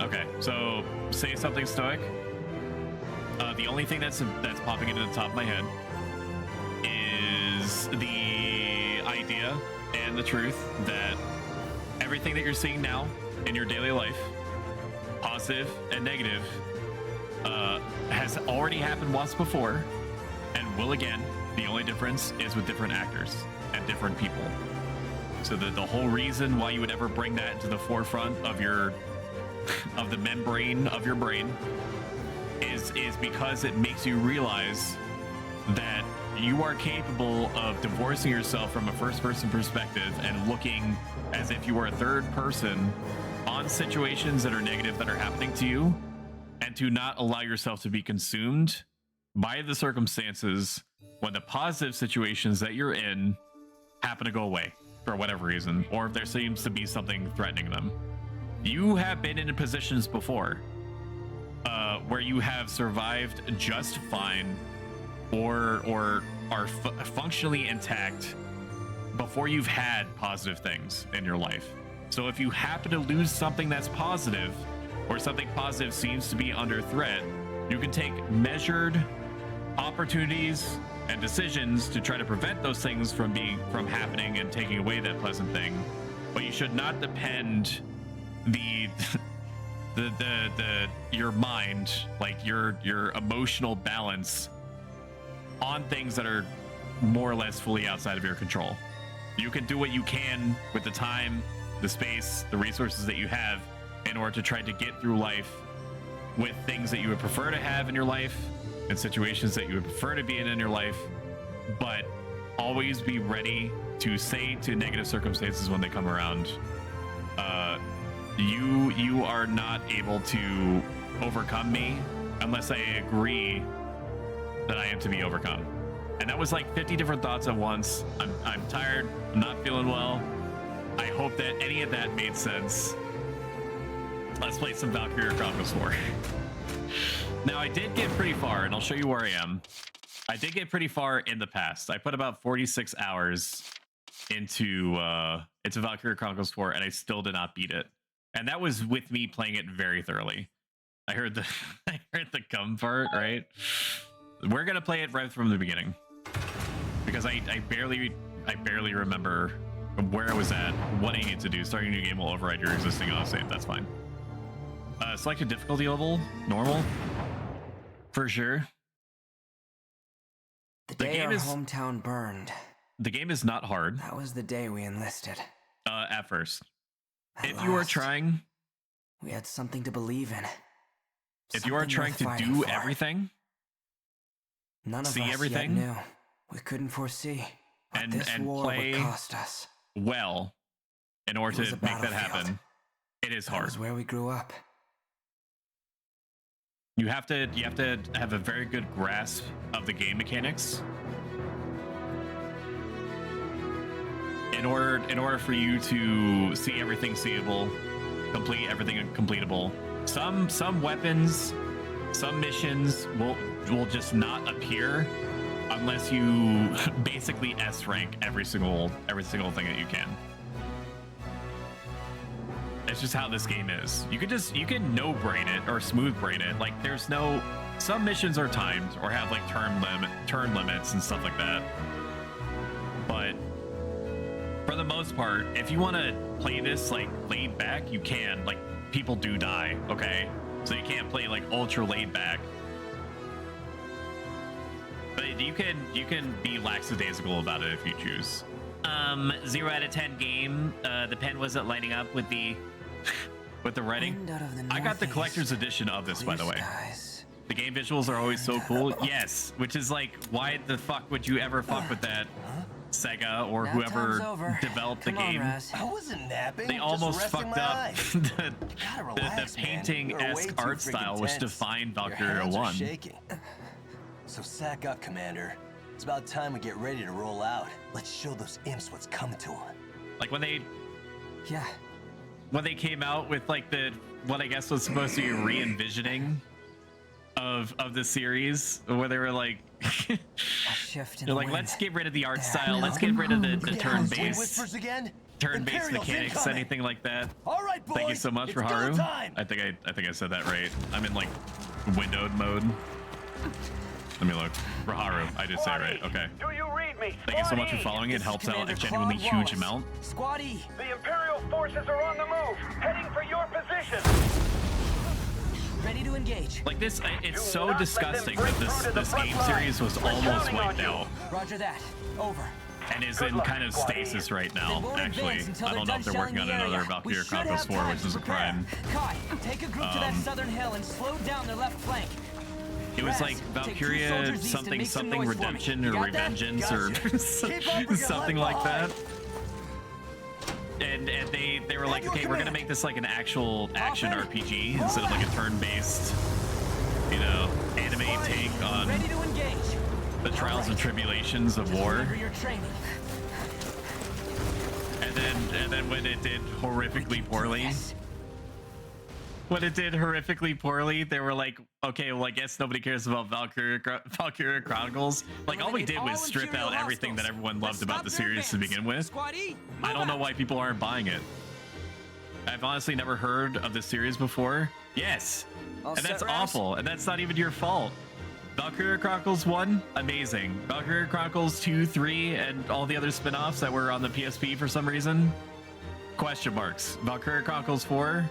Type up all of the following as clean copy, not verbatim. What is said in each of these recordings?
Okay, so say something stoic. The only thing that's popping into the top of my head is the idea and the truth that everything that you're seeing now in your daily life, positive and negative, has already happened once before and will again. The only difference is with different actors and different people. So the whole reason why you would ever bring that into the forefront of your of the membrane of your brain is because it makes you realize that you are capable of divorcing yourself from a first-person perspective and looking as if you were a third person on situations that are negative that are happening to you, and to not allow yourself to be consumed by the circumstances when the positive situations that you're in happen to go away for whatever reason, or if there seems to be something threatening them. You have been in positions before where you have survived just fine or are functionally intact before you've had positive things in your life. So if you happen to lose something that's positive, or something positive seems to be under threat, you can take measured opportunities and decisions to try to prevent those things from happening and taking away that pleasant thing. But you should not depend your mind, like your emotional balance, on things that are more or less fully outside of your control. You can do what you can with the time, the space, the resources that you have in order to try to get through life with things that you would prefer to have in your life and situations that you would prefer to be in your life, but always be ready to say to negative circumstances when they come around, you are not able to overcome me unless I agree that I am to be overcome. And that was like 50 different thoughts at once. I'm tired. I'm not feeling well. I hope that any of that made sense. Let's play some Valkyria Chronicles 4. Now, I did get pretty far, and I'll show you where I am. I did get pretty far in the past. I put about 46 hours into Valkyria Chronicles 4, and I still did not beat it. And that was with me playing it very thoroughly. I heard the come part, right? We're gonna play it right from the beginning, because I barely remember where I was at, what I need to do. Starting a new game will override your existing autosave. That's fine. Select a difficulty level, normal, for sure. The day our hometown burned. The game is not hard. That was the day we enlisted. At first. At if you are trying... We had something to believe in. If you are trying to do everything, none of see us everything, yet knew. We couldn't foresee what this war play would cost us. Well, in order to make that happen, it is hard. That was where we grew up. You have to have a very good grasp of the game mechanics in order for you to see everything seeable, complete everything completable. Some weapons, some missions will just not appear unless you basically S rank every single thing that you can. It's just how this game is. You can no brain it or smooth brain it. Like some missions are timed or have like turn limits and stuff like that. But for the most part, if you want to play this like laid back, you can. Like, people do die, okay? So you can't play like ultra laid back. But you can be lackadaisical about it if you choose. 0 out of 10 game. The pen wasn't lighting up with the writing. I got the collector's edition of this, by the way. The game visuals are always so cool. Yes, which is like, why the fuck would you ever fuck with that? Sega or whoever developed the game. I wasn't napping. They almost fucked up the painting-esque art style which defined Valkyria 1. So sack up, Commander. It's about time we get ready to roll out. Let's show those imps what's coming to them. Like when they came out with like what I guess was supposed to be re-envisioning of the series, where they were like they're like, let's get rid of the art style, let's get rid of the turn-based turn-based Imperials mechanics, incoming. anything like that. All right, boys. Thank you so much it's for Haru. go time. I think I said that right. I'm in like windowed mode. Let me look. For Haru, I did say it right. Okay. Do you read me? Thank you so much for Squad E, following. It This is helps out a Commander genuinely Claude huge Wallace. amount. Squad E. The Imperial forces are on the move, heading for your position. Ready to engage. Like this, it's Do so not let disgusting them that break through to the this front game line. series was We're almost counting on wiped you. out Roger that. Over. and is Good in luck, kind of Squad E. stasis right They now. won't Actually, advance until I don't know they're if they're done working on shelling the another area. Valkyria We should Chronicles have 4, time which to is a prepare. crime. Kai, take a group to that southern hill and slow down their left flank. It was Raz, like take 2 Valkyria soldiers east and something make some something noise for me. redemption You or got that? revengeance Gotcha. or Keep up or get something left like that. behind. And they were like, your okay, we're gonna command. make this like an actual action Off RPG Roll instead of like a out. turn-based, you know, anime take on Ready to engage. the trials and tribulations of war. Remember your training. And then when it did horrifically poorly, Yes. they were like, okay, well, I guess nobody cares about Valkyria Chronicles. Like, all we did was strip out everything that everyone loved about the series to begin with. Squad E. I don't know why people aren't buying it. I've honestly never heard of this series before. Yes, All and that's set, Raz? awful, and that's not even your fault. Valkyria Chronicles 1, amazing. Valkyria Chronicles 2, 3, and all the other spin-offs that were on the PSP for some reason, question marks. Valkyria Chronicles 4,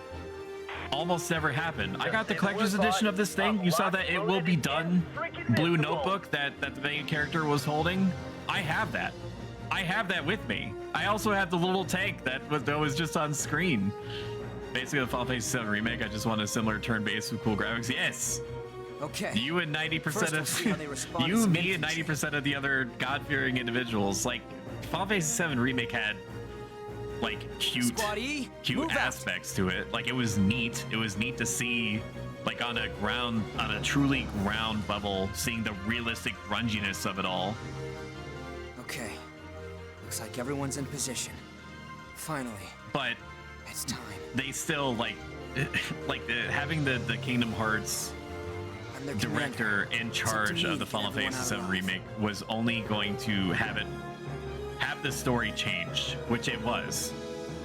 almost never happened. I got the collector's edition of this thing. You saw that It Will Be Done blue notebook that the main character was holding. I have that. I have that with me. I also have the little tank that was just on screen. Basically, the Final Fantasy VII Remake, I just want a similar turn-based with cool graphics. Yes! Okay. You and 90% First we'll see how they of respond to you, some me, and infantry. 90% of the other God-fearing individuals. Like, Final Fantasy VII Remake had like cute Squad E, move out. aspects to it. Like, it was neat. It was neat to see, like, on a truly ground level, seeing the realistic grunginess of it all. Okay. Looks like everyone's in position. Finally, But it's time. they still like having the Kingdom Hearts I'm their director commander. in It's up to charge me of the to get Final everyone Fantasy out VII alive. Remake was only going to have the story changed, which it was.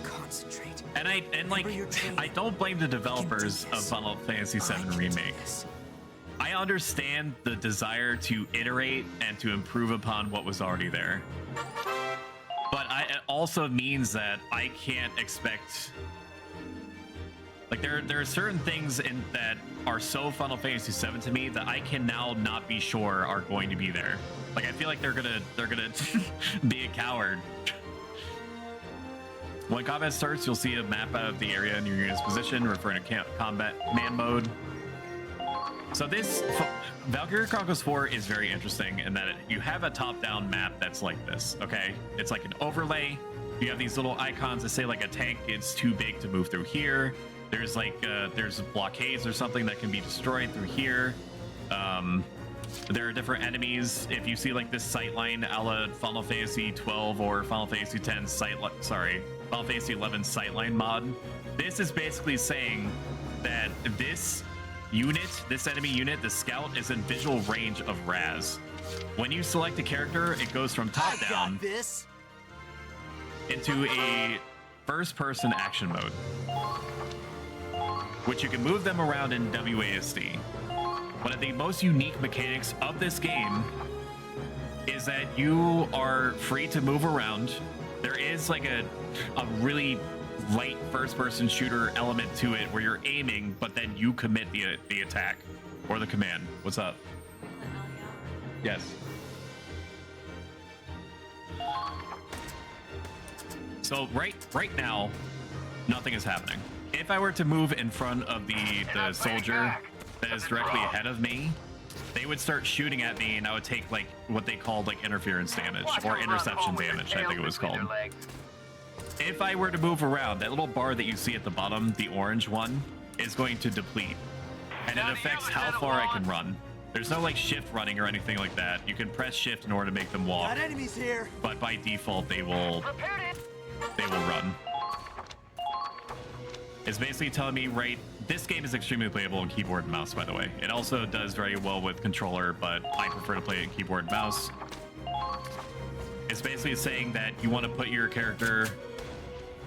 Concentrate. And Remember your training. I don't blame the developers do of this. Final Fantasy I VII can do Remake. this. I understand the desire to iterate and to improve upon what was already there. But it also means that I can't expect, like, there are certain things in that are so Final Fantasy VII to me that I can now not be sure are going to be there. Like, I feel like they're gonna be a coward. When combat starts, you'll see a map out of the area in your unit's position, referring to combat command mode. So this Valkyria Chronicles 4 is very interesting in that you have a top-down map that's like this, okay? It's like an overlay. You have these little icons that say like a tank is too big to move through here. There's like there's blockades or something that can be destroyed through here. There are different enemies. If you see like this sightline a la Final Fantasy 12 or Final Fantasy 10 Final Fantasy 11 sightline mod, this is basically saying that this enemy unit, the scout, is in visual range of Raz. When you select a character, it goes from top I down got this. into a first-person action mode, which you can move them around in WASD. One of the most unique mechanics of this game is that you are free to move around. There is like a really light first-person shooter element to it where you're aiming, but then you commit the attack or the command. What's up? Yes. So right now, nothing is happening. If I were to move in front of the soldier that is directly ahead of me, they would start shooting at me, and I would take like what they called like interference damage or interception damage, I think it was called. If I were to move around, that little bar that you see at the bottom, the orange one, is going to deplete, and it affects how far I can run. There's no like shift running or anything like that. You can press shift in order to make them walk, Got enemies here. but by default they will run. It's basically telling me, right, this game is extremely playable in keyboard and mouse, by the way. It also does very well with controller, but I prefer to play it in keyboard and mouse. It's basically saying that you want to put your character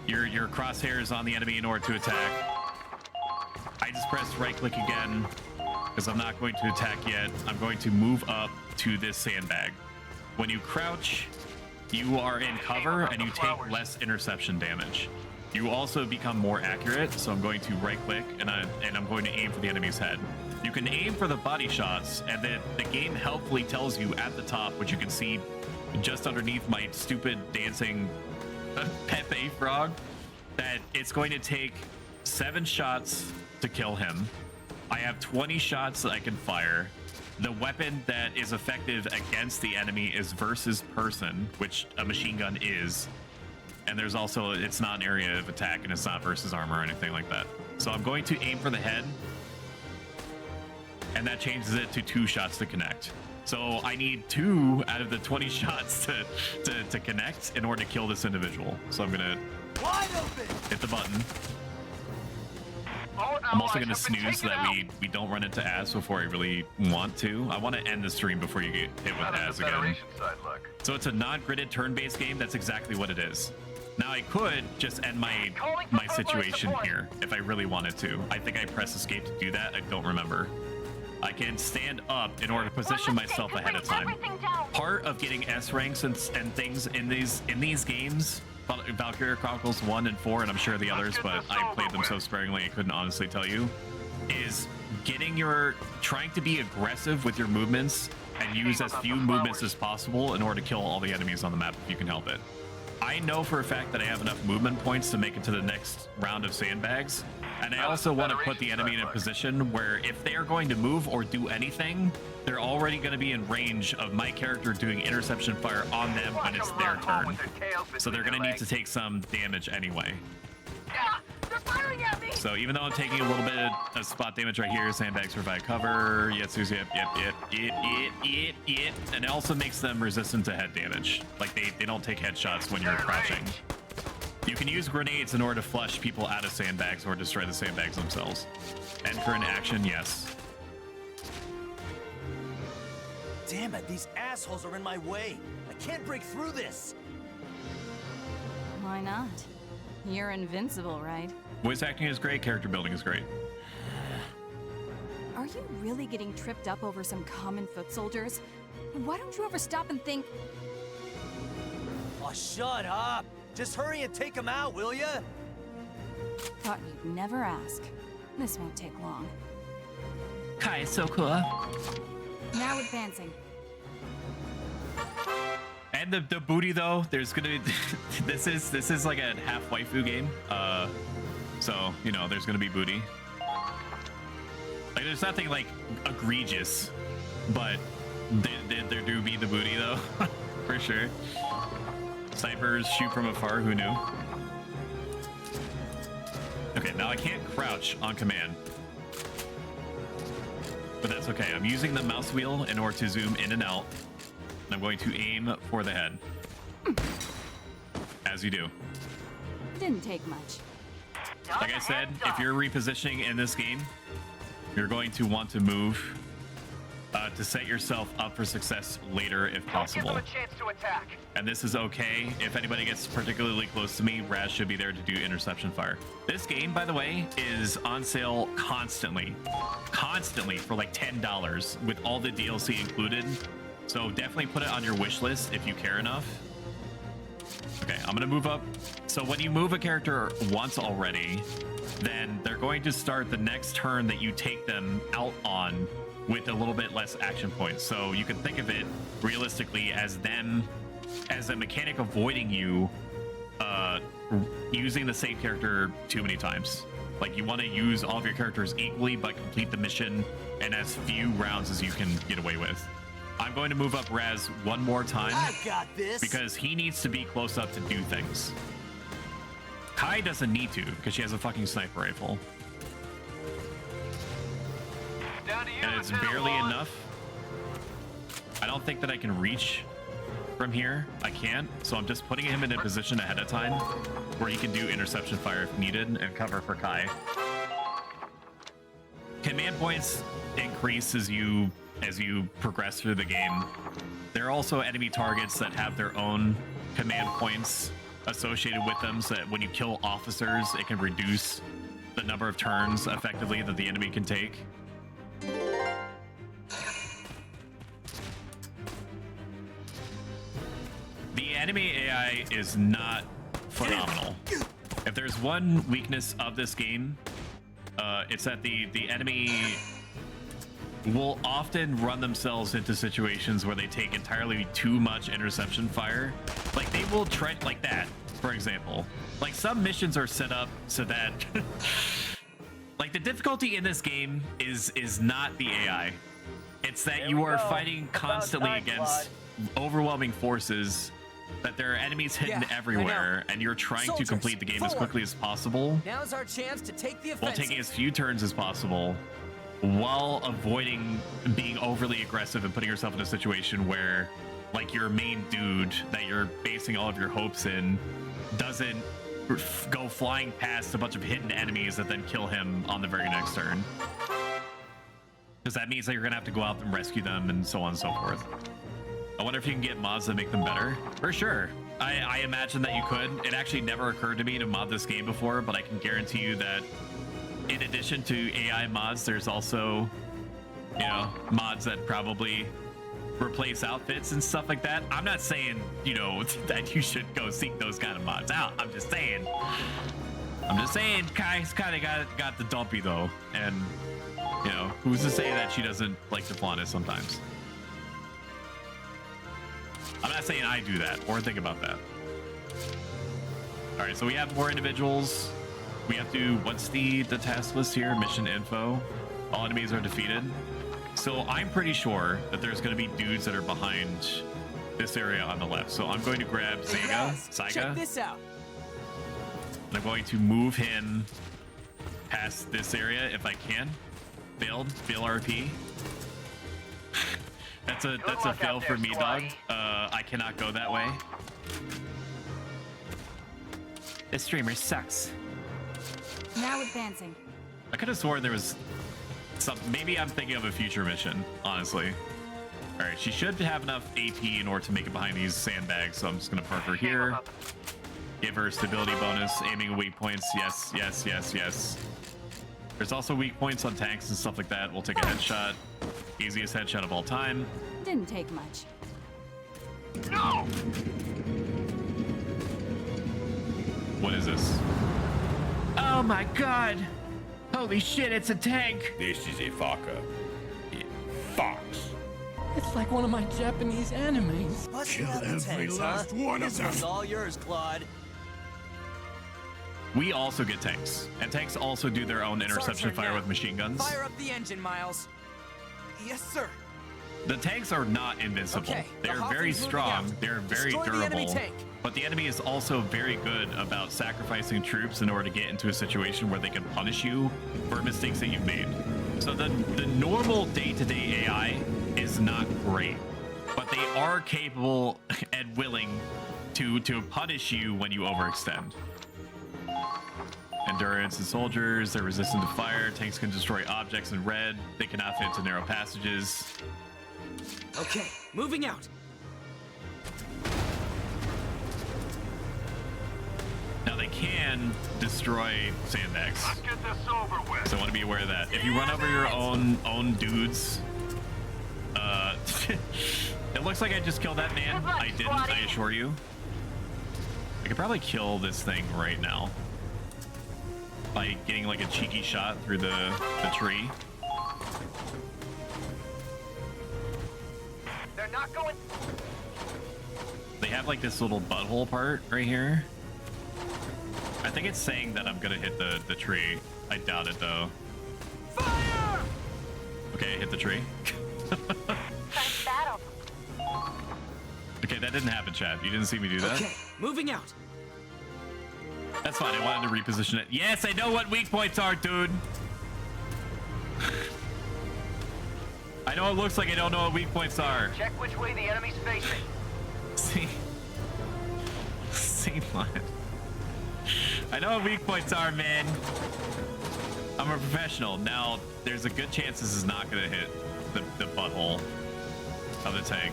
your crosshairs on the enemy in order to attack. I just pressed right click again because I'm not going to attack yet. I'm going to move up to this sandbag. When you crouch, you are in cover and you take less interception damage. You also become more accurate, so I'm going to right click and I'm going to aim for the enemy's head. You can aim for the body shots, and then the game helpfully tells you at the top, which you can see just underneath my stupid dancing Pepe frog, that it's going to take 7 shots to kill him. I have 20 shots that I can fire. The weapon that is effective against the enemy is versus person, which a machine gun is. And there's also, it's not an area of attack, and it's not versus armor or anything like that. So I'm going to aim for the head, and that changes it to 2 shots to connect. So I need 2 out of the 20 shots to connect in order to kill this individual. So I'm gonna hit the button. I'm also gonna snooze so that we don't run into ads before I really want to. I want to end the stream before you get hit with ads again. So it's a non-gridded turn-based game. That's exactly what it is. Now I could just end my situation here if I really wanted to. I think I pressed escape to do that. I don't remember. I can stand up in order to position myself ahead of time. Part of getting S ranks and things in these games, Valkyria Chronicles 1 and 4, and I'm sure the others, but I played them so sparingly I couldn't honestly tell you, is trying to be aggressive with your movements and use as few movements as possible in order to kill all the enemies on the map if you can help it. I know for a fact that I have enough movement points to make it to the next round of sandbags, and I also want to put the enemy in a position where if they are going to move or do anything, they're already going to be in range of my character doing interception fire on them when it's their turn. So they're going to need to take some damage anyway. So even though I'm taking a little bit of spot damage right here, sandbags provide cover. Yep. And it also makes them resistant to head damage. Like they don't take headshots when you're crouching. You can use grenades in order to flush people out of sandbags or destroy the sandbags themselves. Enter in action, yes. Damn it, these assholes are in my way. I can't break through this. Why not? You're invincible, right? Voice acting is great, character building is great. Are you really getting tripped up over some common foot soldiers? Why don't you ever stop and think... Oh, shut up. Just hurry and take them out, will ya? Thought you'd never ask. This won't take long. Kai is so cool. Now advancing. And the booty though, there's gonna be this is like a half waifu game. So you know there's gonna be booty. Like there's nothing like egregious, but there do be the booty though, for sure. Snipers shoot from afar, who knew? Okay, now I can't crouch on command. But that's okay, I'm using the mouse wheel in order to zoom in and out. And I'm going to aim for the head. As you do. Didn't take much. Like I said, if you're repositioning in this game, you're going to want to move to set yourself up for success later if possible. Give them a chance to attack. And this is okay. If anybody gets particularly close to me, Raz should be there to do interception fire. This game, by the way, is on sale constantly for like $10 with all the DLC included. So definitely put it on your wish list if you care enough. Okay, I'm gonna move up. So when you move a character once already, then they're going to start the next turn that you take them out on with a little bit less action points. So you can think of it realistically as them as a mechanic avoiding you using the same character too many times. Like you want to use all of your characters equally but complete the mission in as few rounds as you can get away with. I'm going to move up Raz one more time. I got this. Because he needs to be close up to do things. Kai doesn't need to because she has a fucking sniper rifle. And it's barely enough. I don't think that I can reach from here. I can't. So I'm just putting him in a position ahead of time where he can do interception fire if needed and cover for Kai. Command points increase as you progress through the game. There are also enemy targets that have their own command points associated with them, so that when you kill officers, it can reduce the number of turns effectively that the enemy can take. The enemy AI is not phenomenal. If there's one weakness of this game, it's that the enemy will often run themselves into situations where they take entirely too much interception fire. Like, they will try, like that, for example. Like, some missions are set up so that like, the difficulty in this game is not the AI. It's that Here you we are go. fighting About constantly time, against overwhelming forces, that there are enemies hidden Yeah, I everywhere, know. and you're trying Soldiers, to complete the game as forward. quickly as possible Now's our chance to take the while offensive. taking as few turns as possible, while avoiding being overly aggressive and putting yourself in a situation where, like, your main dude that you're basing all of your hopes in doesn't go flying past a bunch of hidden enemies that then kill him on the very next turn. Because that means that you're gonna have to go out and rescue them and so on and so forth. I wonder if you can get mods that make them better. For sure. I imagine that you could. It actually never occurred to me to mod this game before, but I can guarantee you that in addition to AI mods, there's also, you know, mods that probably replace outfits and stuff like that. I'm not saying, you know, that you should go seek those kind of mods out. I'm just saying Kai's kind of got the dumpy though, and you know, who's to say that she doesn't like to flaunt it sometimes? I'm not saying I do that or think about that. All right, so we have more individuals. We have to, what's the task list here? Mission info. All enemies are defeated. So I'm pretty sure that there's going to be dudes that are behind this area on the left. So I'm going to grab Hey guys, Saiga, check this out. and I'm going to move him past this area if I can. Fail RP. That's a luck fail out for there, me, dog. squatty. I cannot go that way. This streamer sucks. Now advancing. I could have sworn there was some. Maybe I'm thinking of a future mission, honestly. All right, she should have enough AP in order to make it behind these sandbags, so I'm just gonna park her here. Give her stability bonus, aiming weak points. Yes, yes, yes, yes. There's also weak points on tanks and stuff like that. We'll take a headshot. Easiest headshot of all time. Didn't take much. No! What is this? Oh my god! Holy shit, it's a tank! This is a Fokker. Fox. It's like one of my Japanese animes. Busting out the tanks, huh? one of This them. one's all yours, Claude. We also get tanks, and tanks also do their own interception Sergeant, fire now. with machine guns. Fire up the engine, Miles. Yes, sir. The tanks are not invincible. Okay, the They're Hawk very is moving strong. out. They're very Destroy the enemy durable. tank. But the enemy is also very good about sacrificing troops in order to get into a situation where they can punish you for mistakes that you've made. So the normal day-to-day AI is not great, but they are capable and willing to punish you when you overextend. Endurance and soldiers, they're resistant to fire. Tanks can destroy objects in red. They cannot fit into narrow passages. Okay, moving out. Now they can destroy sandbags, Let's get this over with. so I want to be aware of that. If you run over your own dudes, it looks like I just killed that man. I didn't, I assure you. I could probably kill this thing right now by getting like a cheeky shot through the tree. They're not going. They have like this little butthole part right here. I think it's saying that I'm gonna hit the tree. I doubt it though. Fire! Okay, hit the tree. Okay, that didn't happen, Chad. You didn't see me do that. Okay, moving out. That's fine. I wanted to reposition it. Yes, I know what weak points are, dude. I know it looks like I don't know what weak points are. Check which way the enemy's facing. See what? I know what weak points are, man. I'm a professional. Now, there's a good chance this is not gonna hit the butthole of the tank.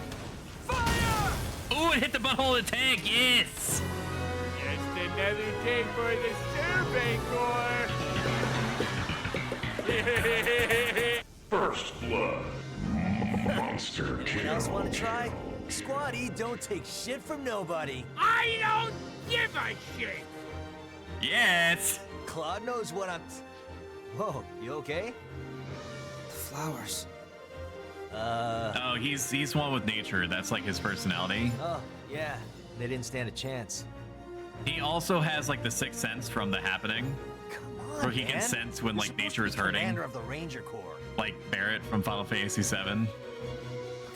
Fire! Ooh, it hit the butthole of the tank. Yes. Yeah, Another day for the Survey Corps. First blood. Monster Anyone kill. else want to try? Squad E don't take shit from nobody. I don't give a shit. Yes. Claude knows what I'm... Whoa, you okay? The flowers. Oh, he's one with nature. That's like his personality. Oh, yeah. They didn't stand a chance. He also has like the sixth sense from The Happening, Come on, where he man. can sense when You're like supposed nature to is be hurting, Commander of the Ranger Corps. like Barrett from Final Fantasy VII.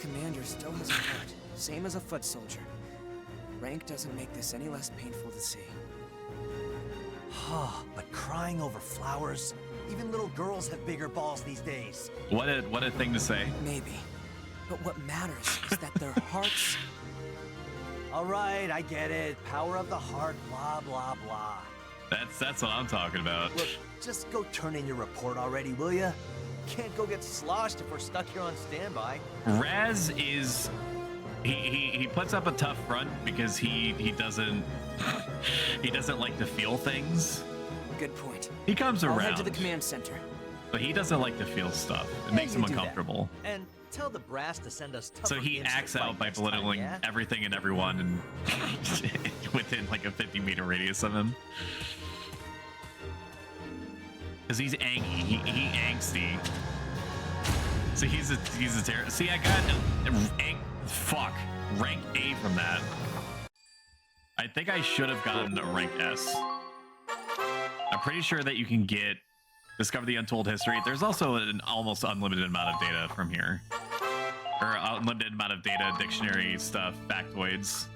Commander still has a heart, same as a foot soldier. Rank doesn't make this any less painful to see. But crying over flowers? Even little girls have bigger balls these days. What a thing to say. Maybe. But what matters is that their hearts... All right, I get it. Power of the heart, blah, blah, blah. That's what I'm talking about. Look, just go turn in your report already, will ya? Can't go get sloshed if we're stuck here on standby. Raz is he puts up a tough front because he doesn't like to feel things. Good point. He comes I'll around, head to the command center. but he doesn't like to feel stuff. It Yeah, makes him you do that. uncomfortable. And tell the brass to send us tougher So he imps to acts fight out by next time, belittling yeah? everything and everyone and within like a 50-meter radius of him. Because he's angry, he angsty. So he's a terror. See, I got rank A from that. I think I should have gotten a rank S. I'm pretty sure that you can discover the untold history. There's also an almost unlimited amount of data from here. Or unlimited amount of data, dictionary stuff, factoids.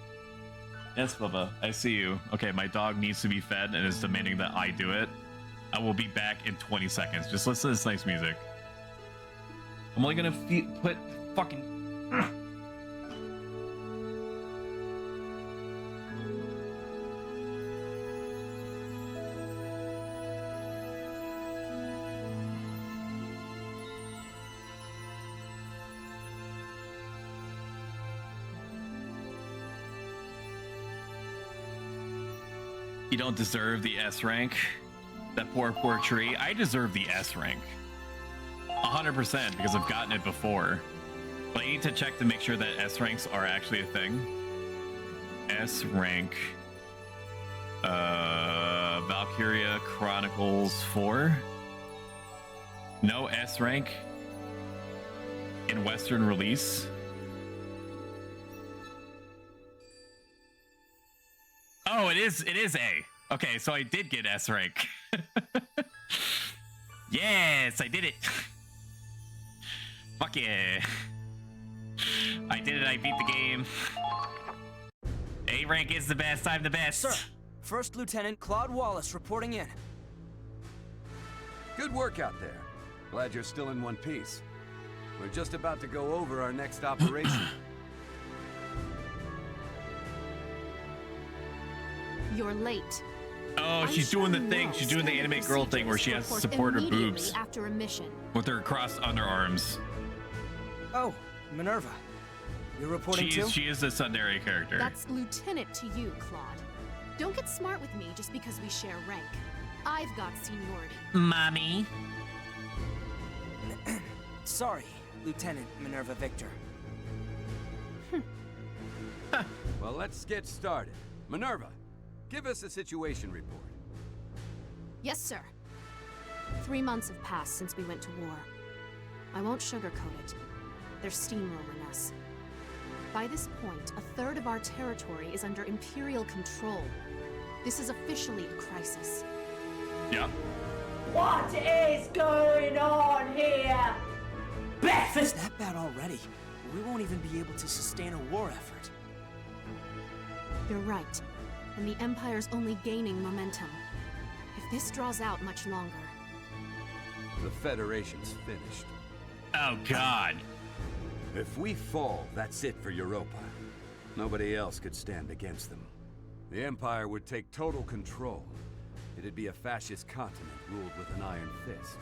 Yes, Bubba, I see you. Okay, my dog needs to be fed and is demanding that I do it. I will be back in 20 seconds. Just listen to this nice music. I'm only gonna put fucking... You don't deserve the S rank. That poor tree. I deserve the S rank. 100% because I've gotten it before. But I need to check to make sure that S ranks are actually a thing. S rank. Valkyria Chronicles 4. No S rank in Western release. Oh, it is A. Okay, so I did get S rank. Yes, I did it. Fuck yeah. I did it, I beat the game. A rank is the best, I'm the best. Sir, First Lieutenant Claude Wallace reporting in. Good work out there. Glad you're still in one piece. We're just about to go over our next operation. You're late. Oh, she's doing the thing. She's doing the anime girl thing where she has to support her boobs after a mission. with her crossed underarms. Oh, Minerva. You're reporting too? She is a Sundari character. That's lieutenant to you, Claude. Don't get smart with me just because we share rank. I've got seniority. Mommy. Sorry, Lieutenant Minerva Victor. Well, let's get started. Minerva, give us a situation report. Yes, sir. 3 months have passed since we went to war. I won't sugarcoat it. They're steamrolling us. By this point, a third of our territory is under Imperial control. This is officially a crisis. Yep. What is going on here? Beth It's that bad already. We won't even be able to sustain a war effort. You're right. And the Empire's only gaining momentum. If this draws out much longer... The Federation's finished. Oh, God. If we fall, that's it for Europa. Nobody else could stand against them. The Empire would take total control. It'd be a fascist continent ruled with an iron fist.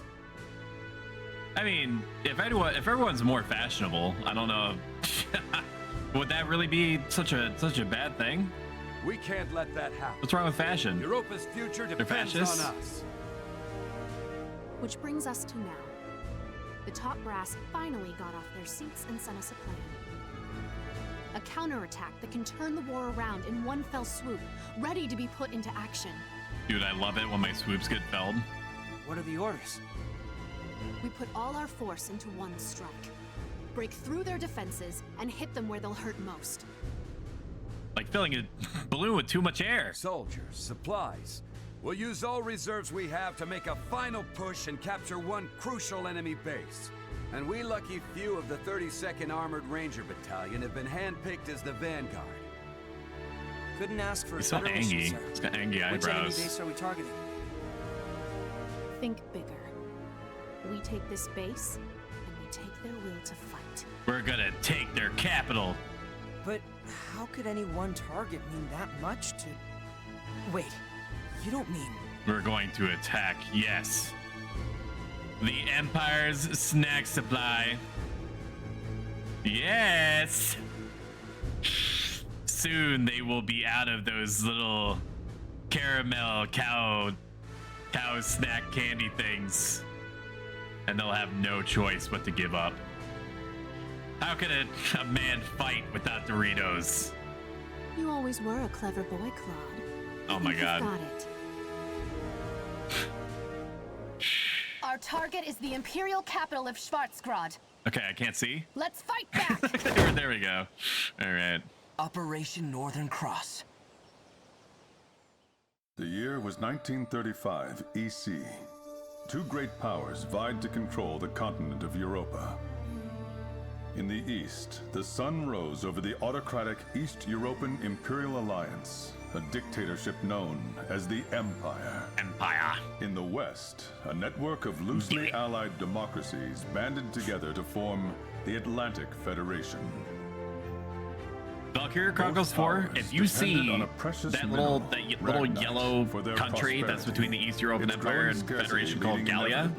I mean, if everyone's more fashionable, I don't know. Would that really be such a bad thing? We can't let that happen. What's wrong with fashion? Europa's future depends fascists? on us. Which brings us to now. The top brass finally got off their seats and sent us a plan. A counterattack that can turn the war around in one fell swoop, ready to be put into action. Dude, I love it when my swoops get felled. What are the orders? We put all our force into one strike. Break through their defenses and hit them where they'll hurt most. Like filling a balloon with too much air. Soldiers, supplies. We'll use all reserves we have to make a final push and capture one crucial enemy base. And we lucky few of the 32nd Armored Ranger Battalion have been handpicked as the vanguard. Couldn't ask for He's a so better angry. mission, sir. He's got angry Which enemy eyebrows. base are we targeting? Think bigger. We take this base, and we take their will to fight. We're gonna take their capital. But how could any one target mean that much to... Wait, you don't mean... We're going to attack, yes. The Empire's snack supply. Yes! Soon they will be out of those little caramel cow snack candy things. And they'll have no choice but to give up. How can a man fight without Doritos? You always were a clever boy, Claude. Oh my god. Got it. Our target is the Imperial capital of Schwarzgrad. Okay, I can't see. Let's fight back! There we go. All right. Operation Northern Cross. The year was 1935 EC. Two great powers vied to control the continent of Europa. In the east, the sun rose over the autocratic East European Imperial Alliance, a dictatorship known as the Empire. Empire. In the west, a network of loosely allied democracies banded together to form the Atlantic Federation. Valkyria Chronicles 4, if you see that little yellow country that's between the East European Empire and Federation called Gallia,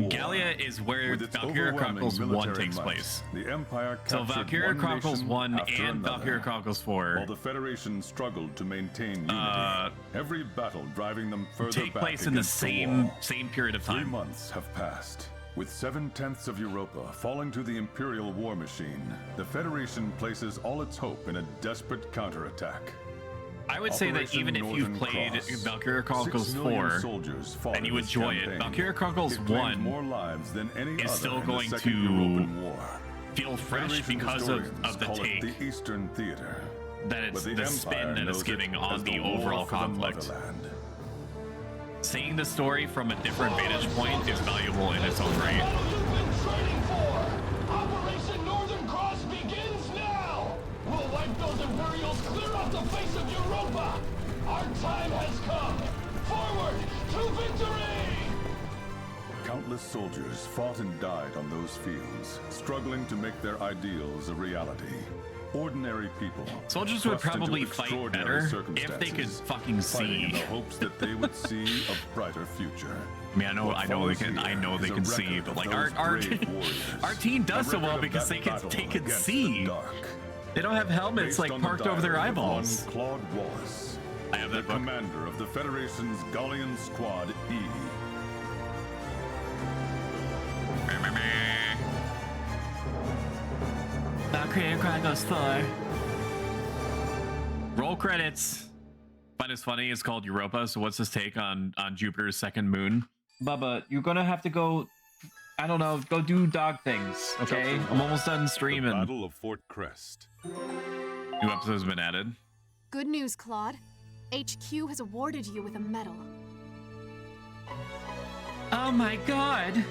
Gallia is where Valkyria Chronicles 1 takes place. So Valkyria Chronicles 1 and Valkyria Chronicles 4 while the Federation struggled to maintain unity, every battle driving them further take back place in the against same wall. period of time. 3 months have passed. With 7/10 of Europa falling to the Imperial war machine, the Federation places all its hope in a desperate counterattack. I would say that even if you've played Valkyria Chronicles 4 and you enjoy it, Valkyria Chronicles 1 more lives than any is other still in going the Second European to War. feel fresh Federation because of historians the call it take the Eastern Theater, that it's but the spin Empire that it's knows giving it on as the war overall for the conflict. motherland. Seeing the story from a different vantage point is valuable in its own right. You've been training for! Operation Northern Cross begins now! We'll wipe those Imperials clear off the face of Europa! Our time has come! Forward to victory! Countless soldiers fought and died on those fields, struggling to make their ideals a reality. Ordinary people. Soldiers would thrust into probably fight extraordinary better if they could circumstances, fucking fighting in see. the hopes that they would see a brighter future. I mean, I know they can see, but like our team does so well because they can see. They don't have helmets like parked over their eyeballs. Claude Wallace, I have that book. Commander of the Federation's Gallian Squad E. Valkyria Chronicles 4. Roll credits. Find us funny. It's called Europa. So what's his take on Jupiter's second moon? Bubba, you're gonna have to go. I don't know. Go do dog things. Okay, I'm almost done streaming. The Battle of Fort Crest. New episodes have been added. Good news, Claude. HQ has awarded you with a medal. Oh my god.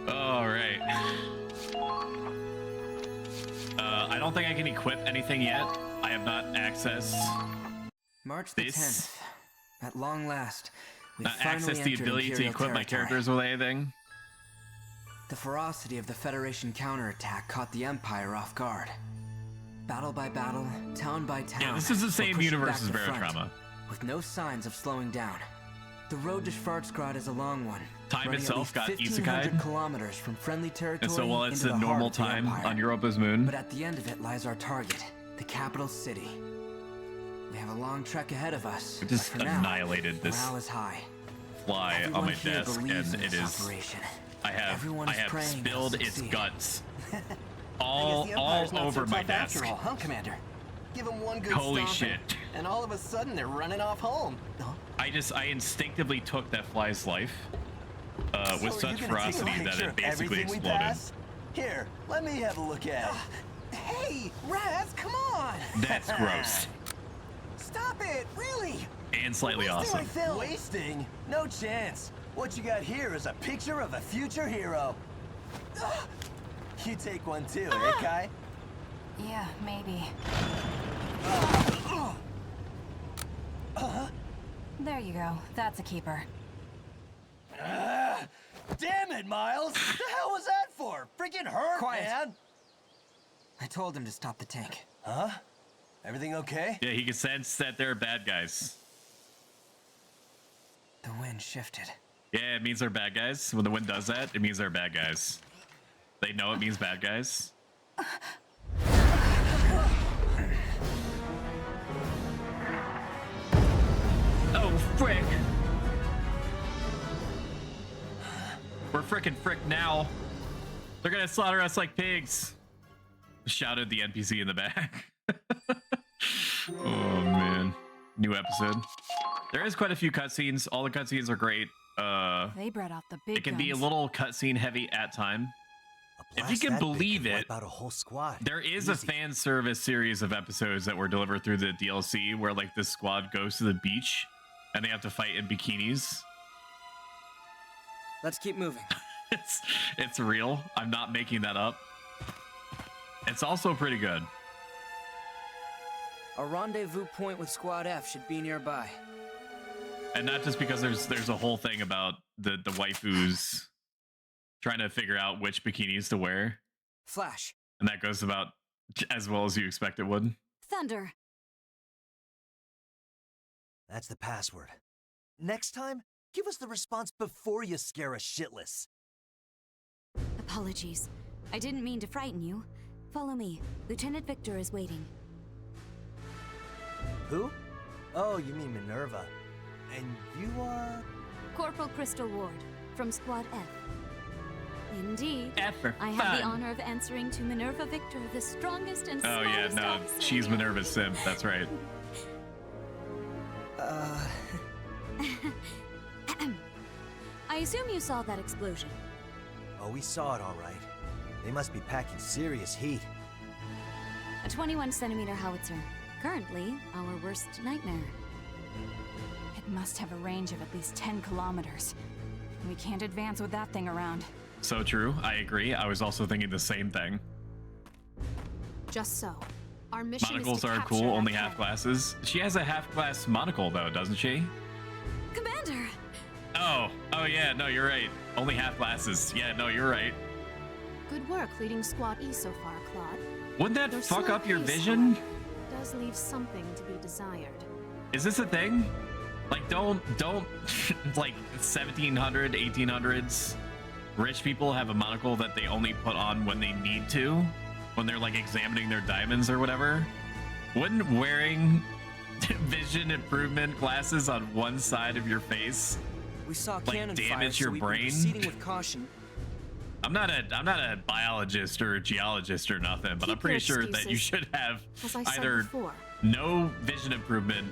All right. I don't think I can equip anything yet. I have not accessed March the this. 10th. At long last, we Not finally access the entered ability to Imperial equip my territory. characters with anything. The ferocity of the Federation counterattack caught the Empire off guard. Battle by battle, town by town. Yeah, this is the we're same pushing universe back as the front, Veritrama. with no signs of slowing down. The road to Schwarzgrad is a long one. Time running itself at least got 1,500 isekai. kilometers from friendly territory And so while it's into the the heart normal of the time Empire. on Europa's moon, But at the end of it lies our target, the capital city. We have a long trek ahead of us. I just but for now, annihilated this morale is high. fly Everyone on my here desk, believes and in it this is. operation. I Everyone have is praying spilled they'll its succeed. guts I all guess the Empire's not over so my tough desk. after all, huh, Commander? Give them one good Holy stomping, shit. and all of a sudden they're running off home. Huh? I instinctively took that fly's life with So are such you gonna take a ferocity that picture it of basically everything we exploded. pass? Here, let me have a look at it. Hey, Raz, come on! That's gross Stop it, really! and slightly awesome. Wasting? No chance. What you got here is a picture of a future hero. You take one too, eh, Kai? Yeah, maybe. There you go. That's a keeper. Damn it, Miles! The hell was that for? Freaking hurt, Quiet. man! I told him to stop the tank. Huh? Everything okay? Yeah, he can sense that they're bad guys. The wind shifted. Yeah, it means they're bad guys. When the wind does that, it means they're bad guys. They know it means bad guys. Oh, frick. We're frickin' frick now. They're gonna slaughter us like pigs. Shouted the NPC in the back. Oh, man. New episode. There is quite a few cutscenes. All the cutscenes are great. They brought out the big It can be a guns. little cutscene heavy at time. If you can believe it, About a whole squad. there is a fan service series of episodes that were delivered through the DLC where like this squad goes to the beach and they have to fight in bikinis. Let's keep moving. It's real. I'm not making that up. It's also pretty good. A rendezvous point with Squad F should be nearby. And not just because there's a whole thing about the waifus trying to figure out which bikinis to wear. Flash. And that goes about as well as you expect it would. Thunder. That's the password. Next time, give us the response before you scare us shitless. Apologies. I didn't mean to frighten you. Follow me. Lieutenant Victor is waiting. Who? Oh, you mean Minerva. And you are... Corporal Crystal Ward, from Squad F. Indeed. F for I have the fun. honor of answering to Minerva Victor, the strongest and Oh yeah, smartest no, officer she's here. Minerva's simp. That's right. I assume you saw that explosion. Oh, we saw it all right. They must be packing serious heat. A 21-centimeter howitzer. Currently, our worst nightmare. It must have a range of at least 10 kilometers. We can't advance with that thing around. So true. I agree. I was also thinking the same thing. Just so. Our mission Monocles is to are capture cool, that only cannon. half glasses. She has a half glass monocle though, doesn't she? Commander! Oh yeah, no, you're right. Only half glasses. Yeah, no, you're right. Good work leading Squad E so far, Claude. Wouldn't that Their fuck slow up your pace, vision? however, does leave something to be desired. Is this a thing? Like, don't like 1700, 1800s rich people have a monocle that they only put on when they need to, when they're like examining their diamonds or whatever. Wouldn't wearing vision improvement glasses on one side of your face We saw like cannon fire, damage so your we've been brain? proceeding with caution. I'm not a biologist or a geologist or nothing, but I'm Keep pretty your sure that you excuses. should have As I said either before, no vision improvement.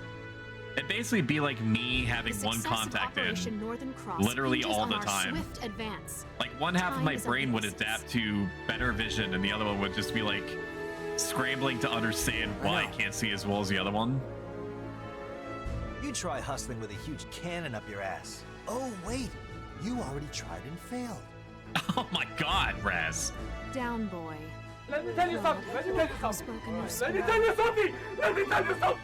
It'd basically be like me having the one success of contact Operation in Northern Cross literally hinges all on the our time. Swift advance. Like one half of Time my is of brain the would essence. adapt to better vision, and the other one would just be like scrambling to understand why I can't see as well as the other one. You try hustling with a huge cannon up your ass. Oh, wait. You already tried and failed. Oh my god, Raz. Down, boy. Let me tell you something. Let me tell you something. Spoken your Let me spirit. tell you something. Let me tell you something.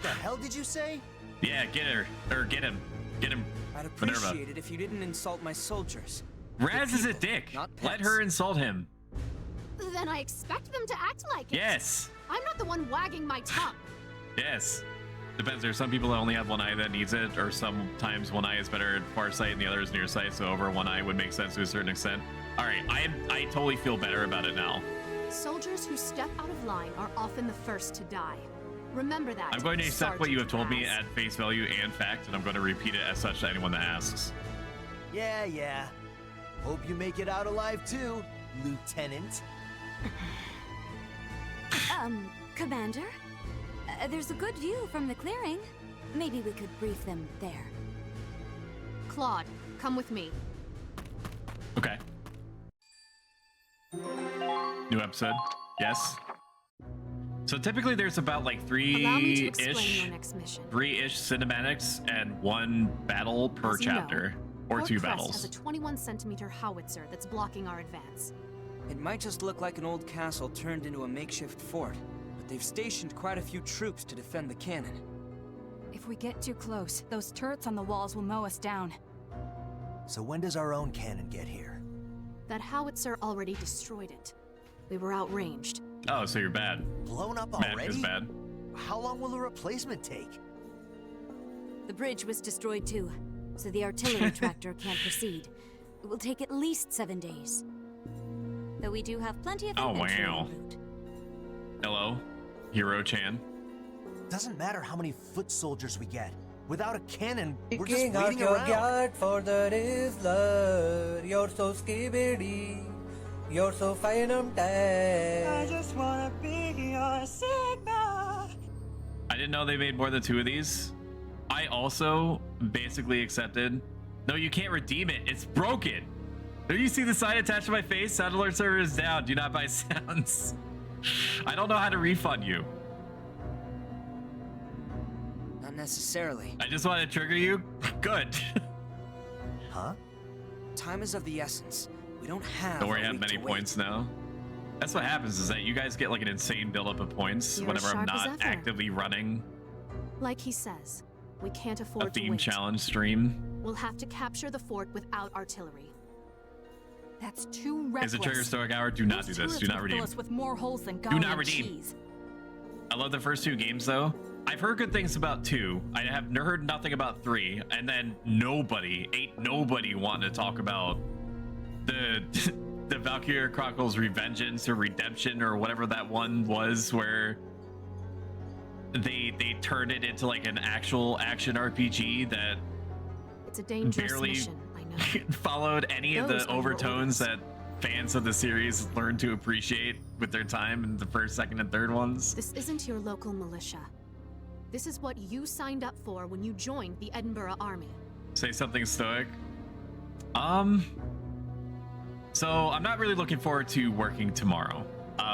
The hell did you say? Yeah, get her. Or get him. Get him. I'd Minerva. appreciate it if you didn't insult my soldiers. Raz is a people, dick. not Let pets. her insult him. Then I expect them to act like it. Yes. I'm not the one wagging my tongue. Yes. Depends. There's some people that only have one eye that needs it, or sometimes one eye is better at far sight and the other is near sight, so over one eye would make sense to a certain extent. All right, I totally feel better about it now. Soldiers who step out of line are often the first to die. Remember that. I'm going to accept what you have told me Sergeant at face value and fact, and I'm going to repeat it as such to anyone that asks. Yeah. Hope you make it out alive too, Lieutenant. Commander? There's a good view from the clearing. Maybe we could brief them there. Claude, come with me. Okay. New episode. Yes. So typically there's about like Allow me to explain three-ish your next mission. cinematics and one battle per As you know, chapter, or Fort two Crest battles. has a 21-centimeter howitzer that's blocking our advance. It might just look like an old castle turned into a makeshift fort, but they've stationed quite a few troops to defend the cannon. If we get too close, those turrets on the walls will mow us down. So when does our own cannon get here? That howitzer already destroyed it. We were outranged. Oh, so you're bad. Blown up Bad already? is bad. How long will a replacement take? The bridge was destroyed too, so the artillery tractor can't proceed. It will take at least 7 days. Though we do have plenty of infantry en route. Hello, Hero-chan. Doesn't matter how many foot soldiers we get. Without a cannon, we're just Picking out waiting your around. yard for the Rizzler. You're so skibidi. You're so phantom tag. I just wanna be your Sigma. I didn't know they made more than 2 of these. I also basically accepted. No, you can't redeem it. It's broken. Do you see the sign attached to my face? Sound alert server is down. Do not buy sounds. I don't know how to refund you. Not necessarily. I just want to trigger you. Good. Huh? Time is of the essence. We don't have. Don't worry, I a have week many to wait. points now. That's what happens, is that you guys get like an insane buildup of points You're whenever as I'm sharp as not ever. actively running Like he says, we can't a afford to theme wait. challenge stream. We'll have to capture the fort without artillery. That's too reckless. Is it trigger stoic hour? Do not do this. Do not Fill redeem. us with more holes than Do not Gallian redeem. cheese. I love the first 2 games though. I've heard good things about 2. I have heard nothing about 3, and then nobody wanting to talk about the the Valkyria Chronicles Revengeance or Redemption or whatever that one was, where they turned it into like an actual action RPG that It's a dangerous barely mission, I know. followed any of Those the are your overtones orders. that fans of the series learned to appreciate with their time in the first, second, and third ones. This isn't your local militia. This is what you signed up for when you joined the Edinburgh Army. Say something stoic. So I'm not really looking forward to working tomorrow.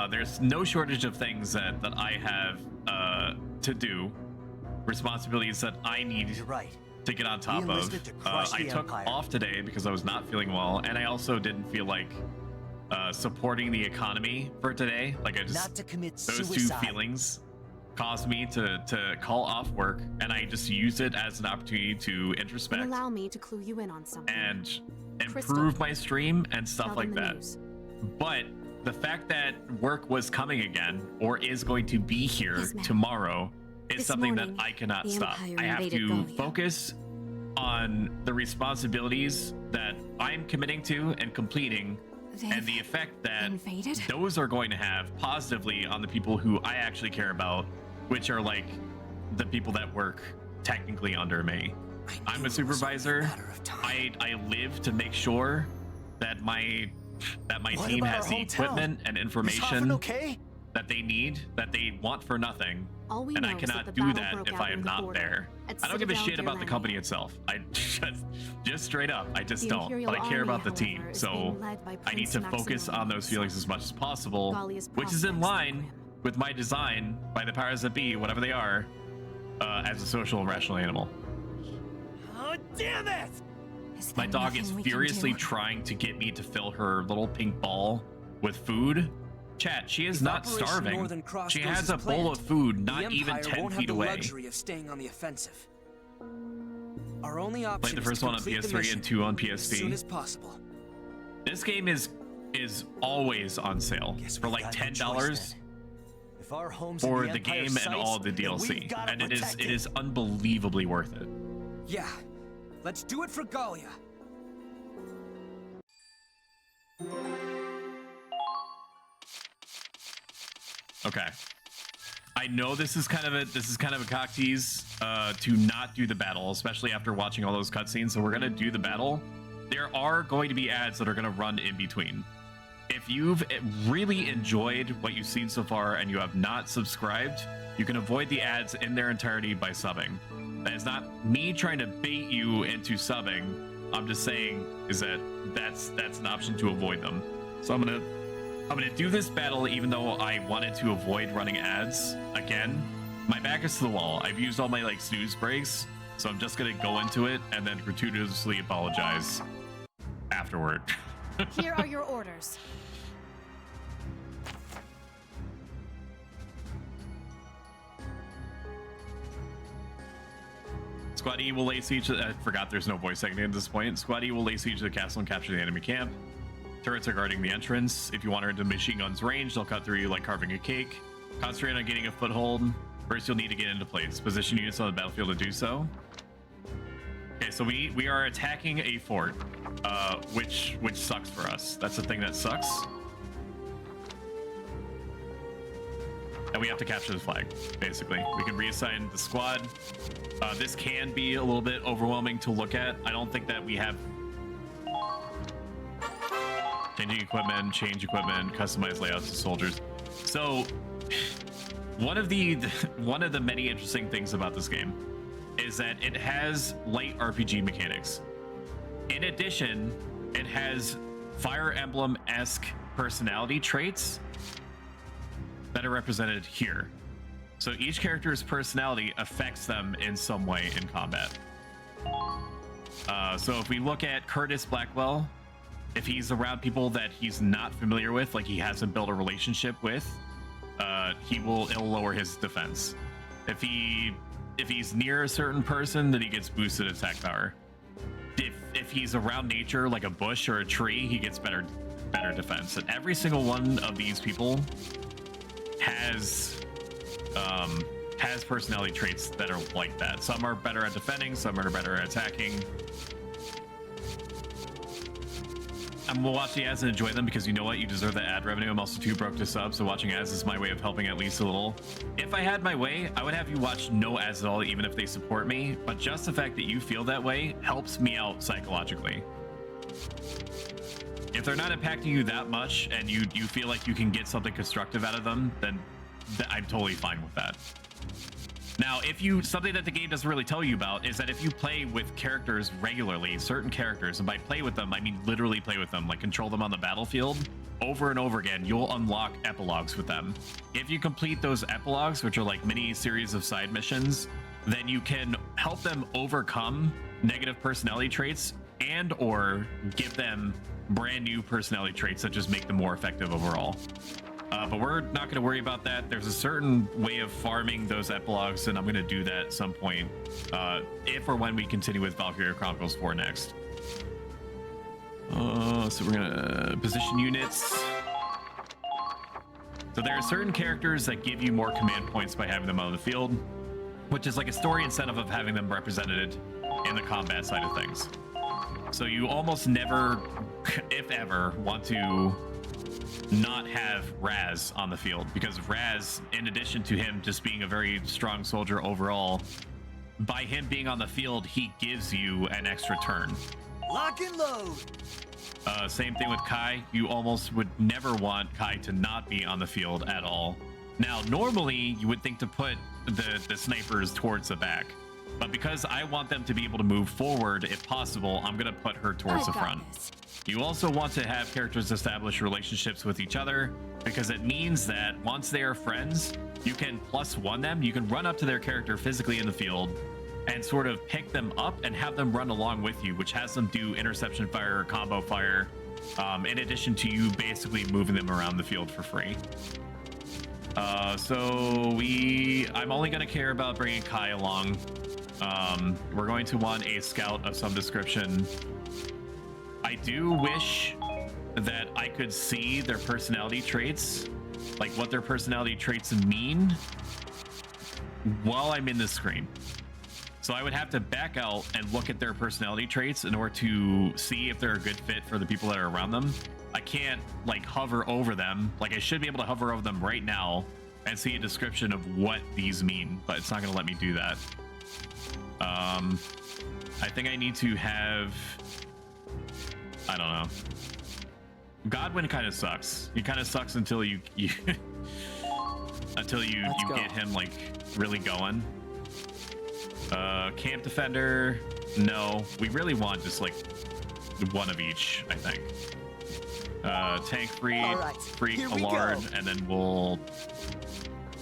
There's no shortage of things that I have to do, responsibilities that I need to get on top of. enlisted to crush I the took Empire. off today because I was not feeling well, and I also didn't feel like supporting the economy for today. Like I just Not to commit those suicide. 2 feelings caused me to call off work, and I just used it as an opportunity to And introspect allow me to clue you in on something. and Crystal, improve my stream and stuff tell like them the that. news. But the fact that work was coming again, or is going to be here Yes, ma'am. tomorrow, is This something morning, that I cannot the stop. Empire I have invaded to Gallia. focus on the responsibilities that I'm committing to and completing, and the effect that invaded? those are going to have positively on the people who I actually care about, which are like the people that work technically under me. I'm a supervisor. I live to make sure that my What team about has our the hometown? equipment and Is information Hoffen okay? that they need, that they want for nothing. All we And know I is that cannot the do battle that broke if out I am near the not border, there. at I don't give a Citadel shit about the Gerlania. company itself. I just straight up, I just The don't. Imperial But I care Army, about the team, however, is so being led by I need Prince to focus Maximilian on those feelings as much as possible, Gallia's which is in prospects line with my design by the powers that be, whatever they are, as a social and rational animal. Oh, damn it! My dog is furiously trying to get me to fill her little pink ball with food. Chat, she is If not Operation starving. Northern Cross She goes has as a bowl of planned, food the not even Empire 10 won't feet have the away. luxury of staying on the offensive. Our only option Played the is first to one on complete the PS3 mission and 2 on as soon PSP. as possible. This game is always on sale for like $10. If our home's for in the Empire's game and sights, all the then we've DLC, gotta and it protect is unbelievably worth it. Yeah, let's do it for Gallia. Okay. I know this is kind of a cock tease to not do the battle, especially after watching all those cutscenes. So we're gonna do the battle. There are going to be ads that are gonna run in between. If you've really enjoyed what you've seen so far and you have not subscribed, you can avoid the ads in their entirety by subbing. That is not me trying to bait you into subbing. I'm just saying is that that's an option to avoid them. So I'm gonna do this battle even though I wanted to avoid running ads. Again, my back is to the wall. I've used all my like snooze breaks, so I'm just gonna go into it and then gratuitously apologize afterward. Here are your orders. Squad E will lay siege. I forgot there's no voice acting at this point. Squad E will lay siege to the castle and capture the enemy camp. Turrets are guarding the entrance. If you wander into machine guns range, they'll cut through you like carving a cake. Concentrate on getting a foothold. First, you'll need to get into place. Position units on the battlefield to do so. Okay, so we are attacking a fort, which sucks for us. That's the thing that sucks. And we have to capture the flag, basically. We can reassign the squad. This can be a little bit overwhelming to look at. I don't think that we have changing equipment, change equipment, customize layouts of soldiers. So one of the many interesting things about this game is that it has light RPG mechanics. In addition, it has Fire Emblem-esque personality traits that are represented here. So each character's personality affects them in some way in combat. So if we look at Curtis Blackwell, if he's around people that he's not familiar with, like he hasn't built a relationship with, it'll lower his defense. If he's near a certain person, then he gets boosted attack power. If he's around nature, like a bush or a tree, he gets better defense. And every single one of these people has personality traits that are like that. Some are better at defending, some are better at attacking. I'm gonna watch the ads and enjoy them because you know what? You deserve the ad revenue. I'm also too broke to sub, so watching ads is my way of helping at least a little. If I had my way, I would have you watch no ads at all, even if they support me. But just the fact that you feel that way helps me out psychologically. If they're not impacting you that much and you feel like you can get something constructive out of them, then I'm totally fine with that. Now, something that the game doesn't really tell you about is that if you play with characters regularly, certain characters, and by play with them, I mean literally play with them, like control them on the battlefield, over and over again, you'll unlock epilogues with them. If you complete those epilogues, which are like mini series of side missions, then you can help them overcome negative personality traits and or give them brand new personality traits that just make them more effective overall. But we're not going to worry about that. There's a certain way of farming those epilogues, and I'm going to do that at some point, if or when we continue with Valkyria Chronicles 4 next. So we're going to position units. So there are certain characters that give you more command points by having them on the field, which is like a story incentive of having them represented in the combat side of things. So you almost never, if ever, want to not have Raz on the field, because Raz, in addition to him just being a very strong soldier overall, by him being on the field, he gives you an extra turn. Lock and load. Same thing with Kai. You almost would never want Kai to not be on the field at all. Now, normally you would think to put the snipers towards the back, but because I want them to be able to move forward if possible, I'm gonna put her towards the front. You also want to have characters establish relationships with each other, because it means that once they are friends, you can +1 them. You can run up to their character physically in the field and sort of pick them up and have them run along with you, which has them do interception fire or combo fire, in addition to you basically moving them around the field for free. I'm only going to care about bringing Kai along. We're going to want a scout of some description. I do wish that I could see their personality traits like what their personality traits mean while I'm in the screen. So I would have to back out and look at their personality traits in order to see if they're a good fit for the people that are around them. I can't like hover over them. Like I should be able to hover over them right now and see a description of what these mean, but it's not going to let me do that. I think I need to have, I don't know. Godwin kind of sucks. He kind of sucks until you until you get him like really going. Camp Defender, no. We really want just like one of each, I think. Tank Freak, right, Freak, Allard, and then we'll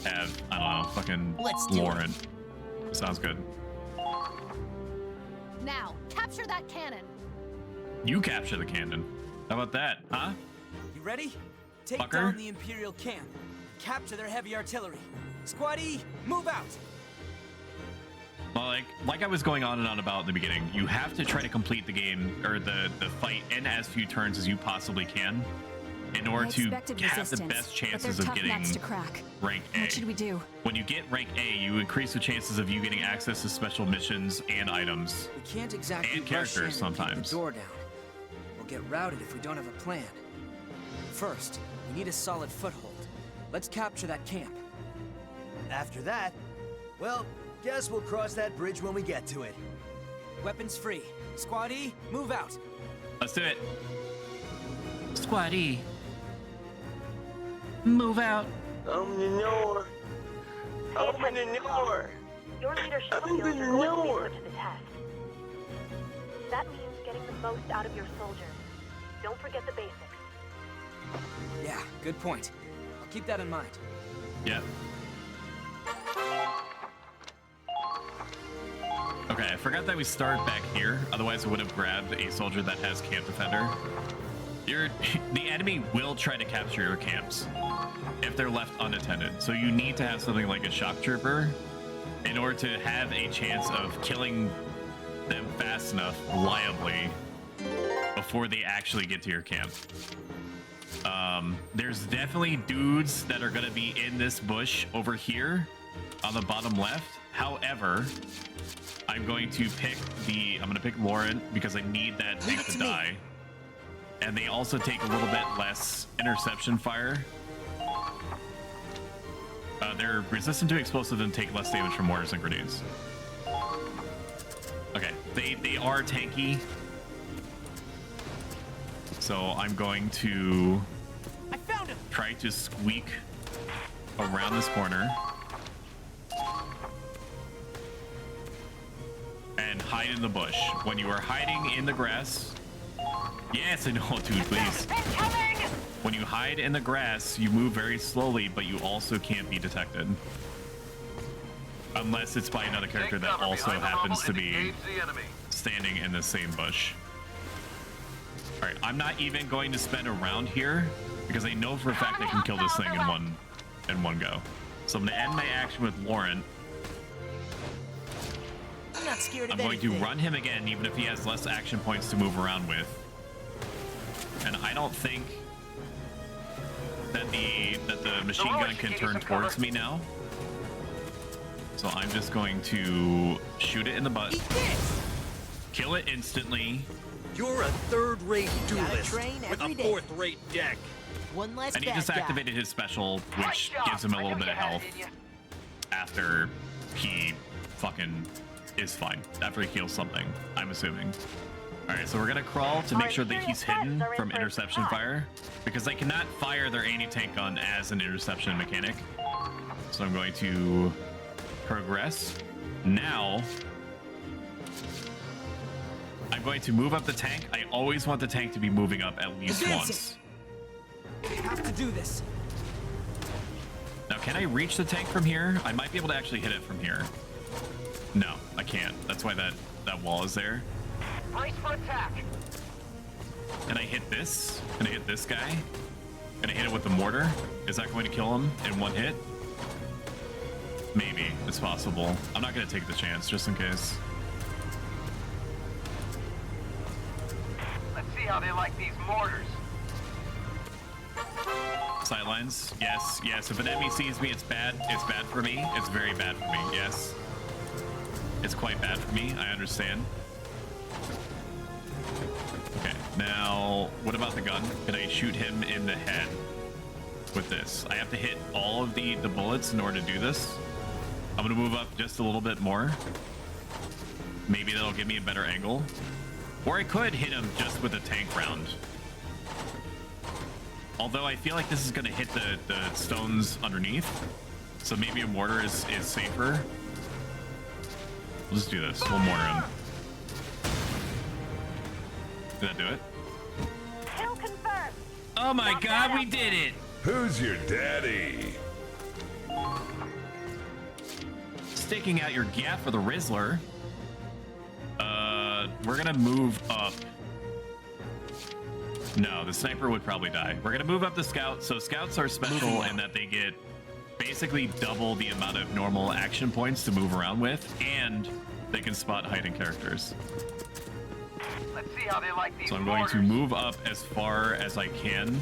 have, I don't know, fucking Lauren. Sounds good. Now, capture that cannon. You capture the cannon. How about that, huh? You ready? Take Fucker. down the Imperial camp. Capture their heavy artillery. Squad E, move out. Well, like I was going on and on about in the beginning, you have to try to complete the game or the fight in as few turns as you possibly can in order to have the best chances of getting rank A. What should we do? When you get rank A, you increase the chances of you getting access to special missions and items. We can't exactly and rush characters in and sometimes. keep the door down. We'll get routed if we don't have a plan. First, we need a solid foothold. Let's capture that camp. After that, well, guess we'll cross that bridge when we get to it. Weapons free. Squad E, move out. Let's do it. Squad E, move out. Open the door. Open the door. Your leadership skills are going to be put to the test. That means getting the most out of your soldiers. Don't forget the basics. Yeah, good point. I'll keep that in mind. Yep. Okay, I forgot that we start back here. Otherwise, I would have grabbed a soldier that has Camp Defender. The enemy will try to capture your camps if they're left unattended. So you need to have something like a shock trooper in order to have a chance of killing them fast enough, reliably, before they actually get to your camp. There's definitely dudes that are going to be in this bush over here on the bottom left. However, I'm going to pick Lauren because I need that tank to die. And they also take a little bit less interception fire. They're resistant to explosives and take less damage from mortars and grenades. Okay, they are tanky. So I'm going to try to squeak around this corner and hide in the bush. When you are hiding in the grass, yes, I know, dude, please. When you hide in the grass, you move very slowly, but you also can't be detected. Unless it's by another character that also happens to be standing in the same bush. All right, I'm not even going to spend a round here because I know for a fact I can kill this thing in one go. So I'm gonna end my action with Lauren. I'm not scared of I'm going to run him again, even if he has less action points to move around with. And I don't think that the machine gun can turn towards me now. So I'm just going to shoot it in the butt. Kill it instantly. You're a third-rate duelist with a fourth-rate deck. One less and he just activated his special, which gives him a little bit of health after he fucking is fine. After he heals something, I'm assuming. All right, so we're gonna crawl to make sure that he's hidden from interception fire because they cannot fire their anti-tank gun as an interception mechanic. So I'm going to progress. Now, I'm going to move up the tank. I always want the tank to be moving up at least once. We have to do this. Now, can I reach the tank from here? I might be able to actually hit it from here. No, I can't. That's why that wall is there. Brace for attack. Can I hit this? Can I hit this guy? Can I hit it with the mortar? Is that going to kill him in one hit? Maybe. It's possible. I'm not going to take the chance, just in case. Let's see how they like these mortars. sidelines. Yes, yes. If an enemy sees me, it's bad. It's bad for me. It's very bad for me. Yes. It's quite bad for me. I understand. Okay, now what about the gun? Can I shoot him in the head with this? I have to hit all of the bullets in order to do this. I'm gonna move up just a little bit more. Maybe that'll give me a better angle. Or I could hit him just with a tank round. Although I feel like this is gonna hit the stones underneath. So maybe a mortar is safer. We'll just do this. We'll mortar him. Did that do it? Kill confirmed. Oh my god, we did it! Who's your daddy? Sticking out your gap for the Rizzler. We're gonna move up. No, the sniper would probably die. We're gonna move up the scout. So scouts are special in that they get basically double the amount of normal action points to move around with, and they can spot hiding characters. Let's see how they like these. So I'm going to move up as far as I can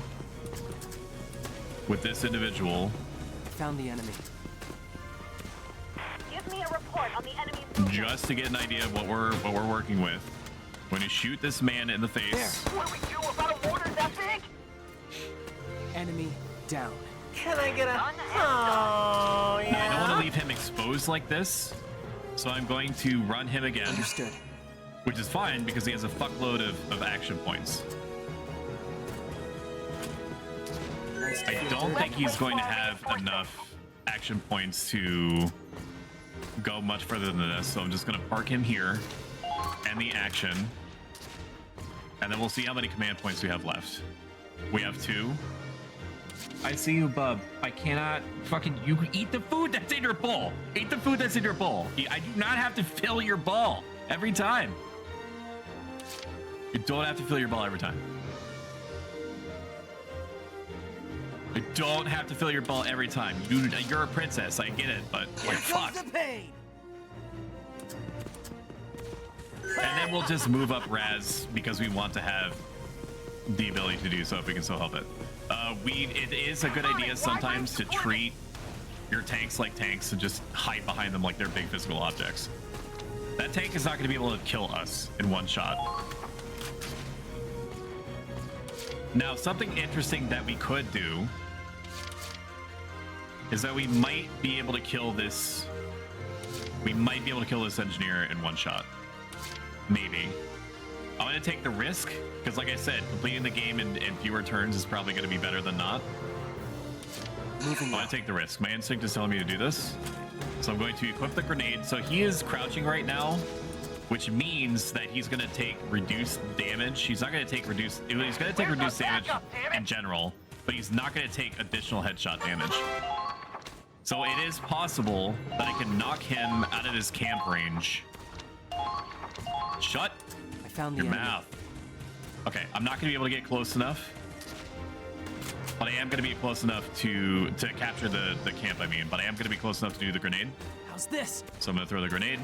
with this individual. Found the enemy. Give me a report on the enemy's Just to get an idea of what we're working with. When you shoot this man in the face. What do we do about a mortar that big? Enemy down. Can I get a... Oh, Now, I don't want to leave him exposed like this, so I'm going to run him again. Understood. Which is fine because he has a fuckload of action points. I don't think he's going to have enough action points to go much further than this, so I'm just going to park him here and the action, and then we'll see how many command points we have left. We have 2. I see you, bub. I cannot fucking... You eat the food that's in your bowl. Eat the food that's in your bowl. I do not have to fill your bowl every time. You don't have to fill your bowl every time. You don't have to fill your bowl every time. You're a princess. I get it, but Here fuck. comes the pain. And then we'll just move up Raz because we want to have the ability to do so if we can still help it. It is a good idea sometimes to treat your tanks like tanks and just hide behind them like they're big physical objects. That tank is not going to be able to kill us in one shot. Now, something interesting that we could do is that we might be able to kill this. We might be able to kill this engineer in one shot. Maybe. I'm going to take the risk because, like I said, completing the game in fewer turns is probably going to be better than not. I'm going to take the risk. My instinct is telling me to do this. So I'm going to equip the grenade. So he is crouching right now, which means that he's going to take reduced damage. He's not going to take reduced... He's going to take reduced damage in general, but he's not going to take additional headshot damage. So it is possible that I can knock him out of his camp range. Shut I found the your enemy. mouth. Okay, I'm not going to be able to get close enough, but I am going to be close enough to capture the camp, I mean, but I am going to be close enough to do the grenade. How's this? So I'm going to throw the grenade.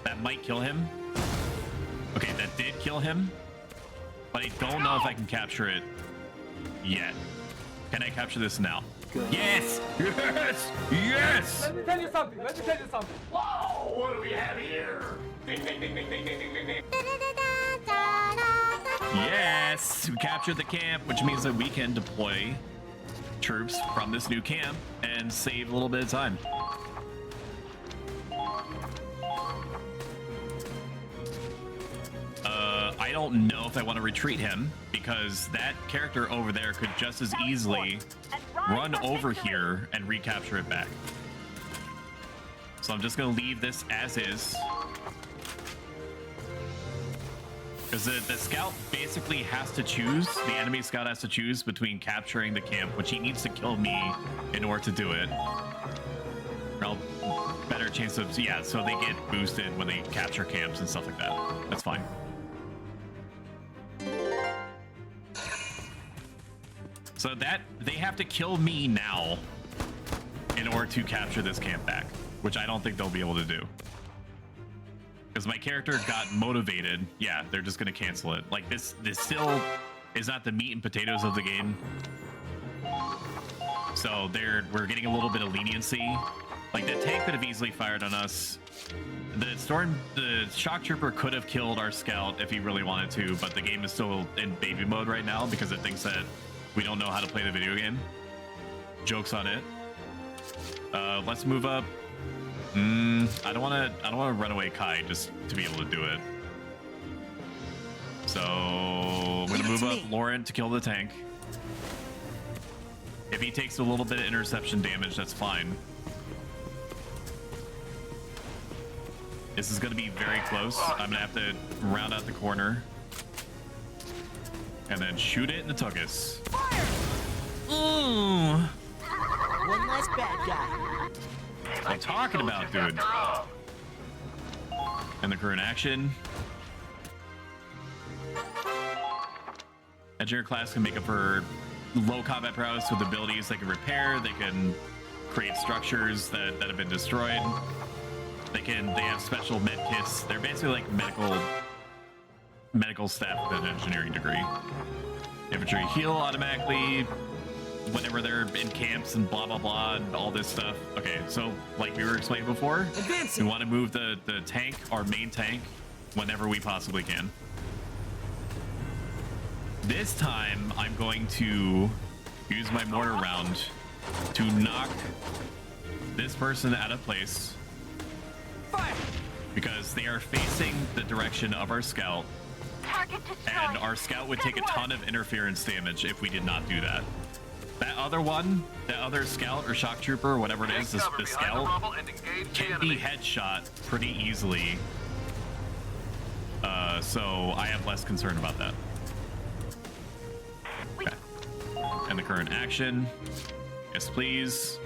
That might kill him. Okay, that did kill him, but I don't know if I can capture it yet. Can I capture this now? Good. Yes! Yes! Yes! Let me tell you something. Whoa! What do we have here? Ding, ding, ding, ding, ding, ding, ding, ding. Yes! We captured the camp, which means that we can deploy troops from this new camp and save a little bit of time. I don't know if I want to retreat him because that character over there could just as easily run over here and recapture it back. So I'm just going to leave this as is. Because the scout basically has to choose, the enemy scout has to choose between capturing the camp, which he needs to kill me in order to do it. Or better chance of, yeah, so they get boosted when they capture camps and stuff like that. That's fine. So that, they have to kill me now in order to capture this camp back, which I don't think they'll be able to do. Because my character got motivated. Yeah, they're just gonna cancel it. Like this still is not the meat and potatoes of the game. So we're getting a little bit of leniency. Like, the tank could have easily fired on us. The shock trooper could have killed our scout if he really wanted to, but the game is still in baby mode right now because it thinks that we don't know how to play the video game. Jokes on it. Let's move up. I don't want to run away Kai just to be able to do it. So I'm gonna move up Lauren to kill the tank. If he takes a little bit of interception damage, that's fine. This is gonna be very close. I'm gonna have to round out the corner and then shoot it in the tuckus. One less bad guy. What I'm talking about, dude. And the current action. Engineer class can make up for low combat prowess with abilities they can repair. They can create structures that have been destroyed. They have special med kits. They're basically like medical staff with an engineering degree. Infantry heal automatically whenever they're in camps and blah blah blah and all this stuff. Okay, so like we were explaining before, we want to move the tank, our main tank, whenever we possibly can. This time I'm going to use my mortar round to knock this person out of place. Fire! Because they are facing the direction of our scout, and our scout would take a ton of interference damage if we did not do that. That other one, that other scout or shock trooper or whatever it is, the scout can be headshot pretty easily. So I have less concern about that. Okay. And the current action, yes please.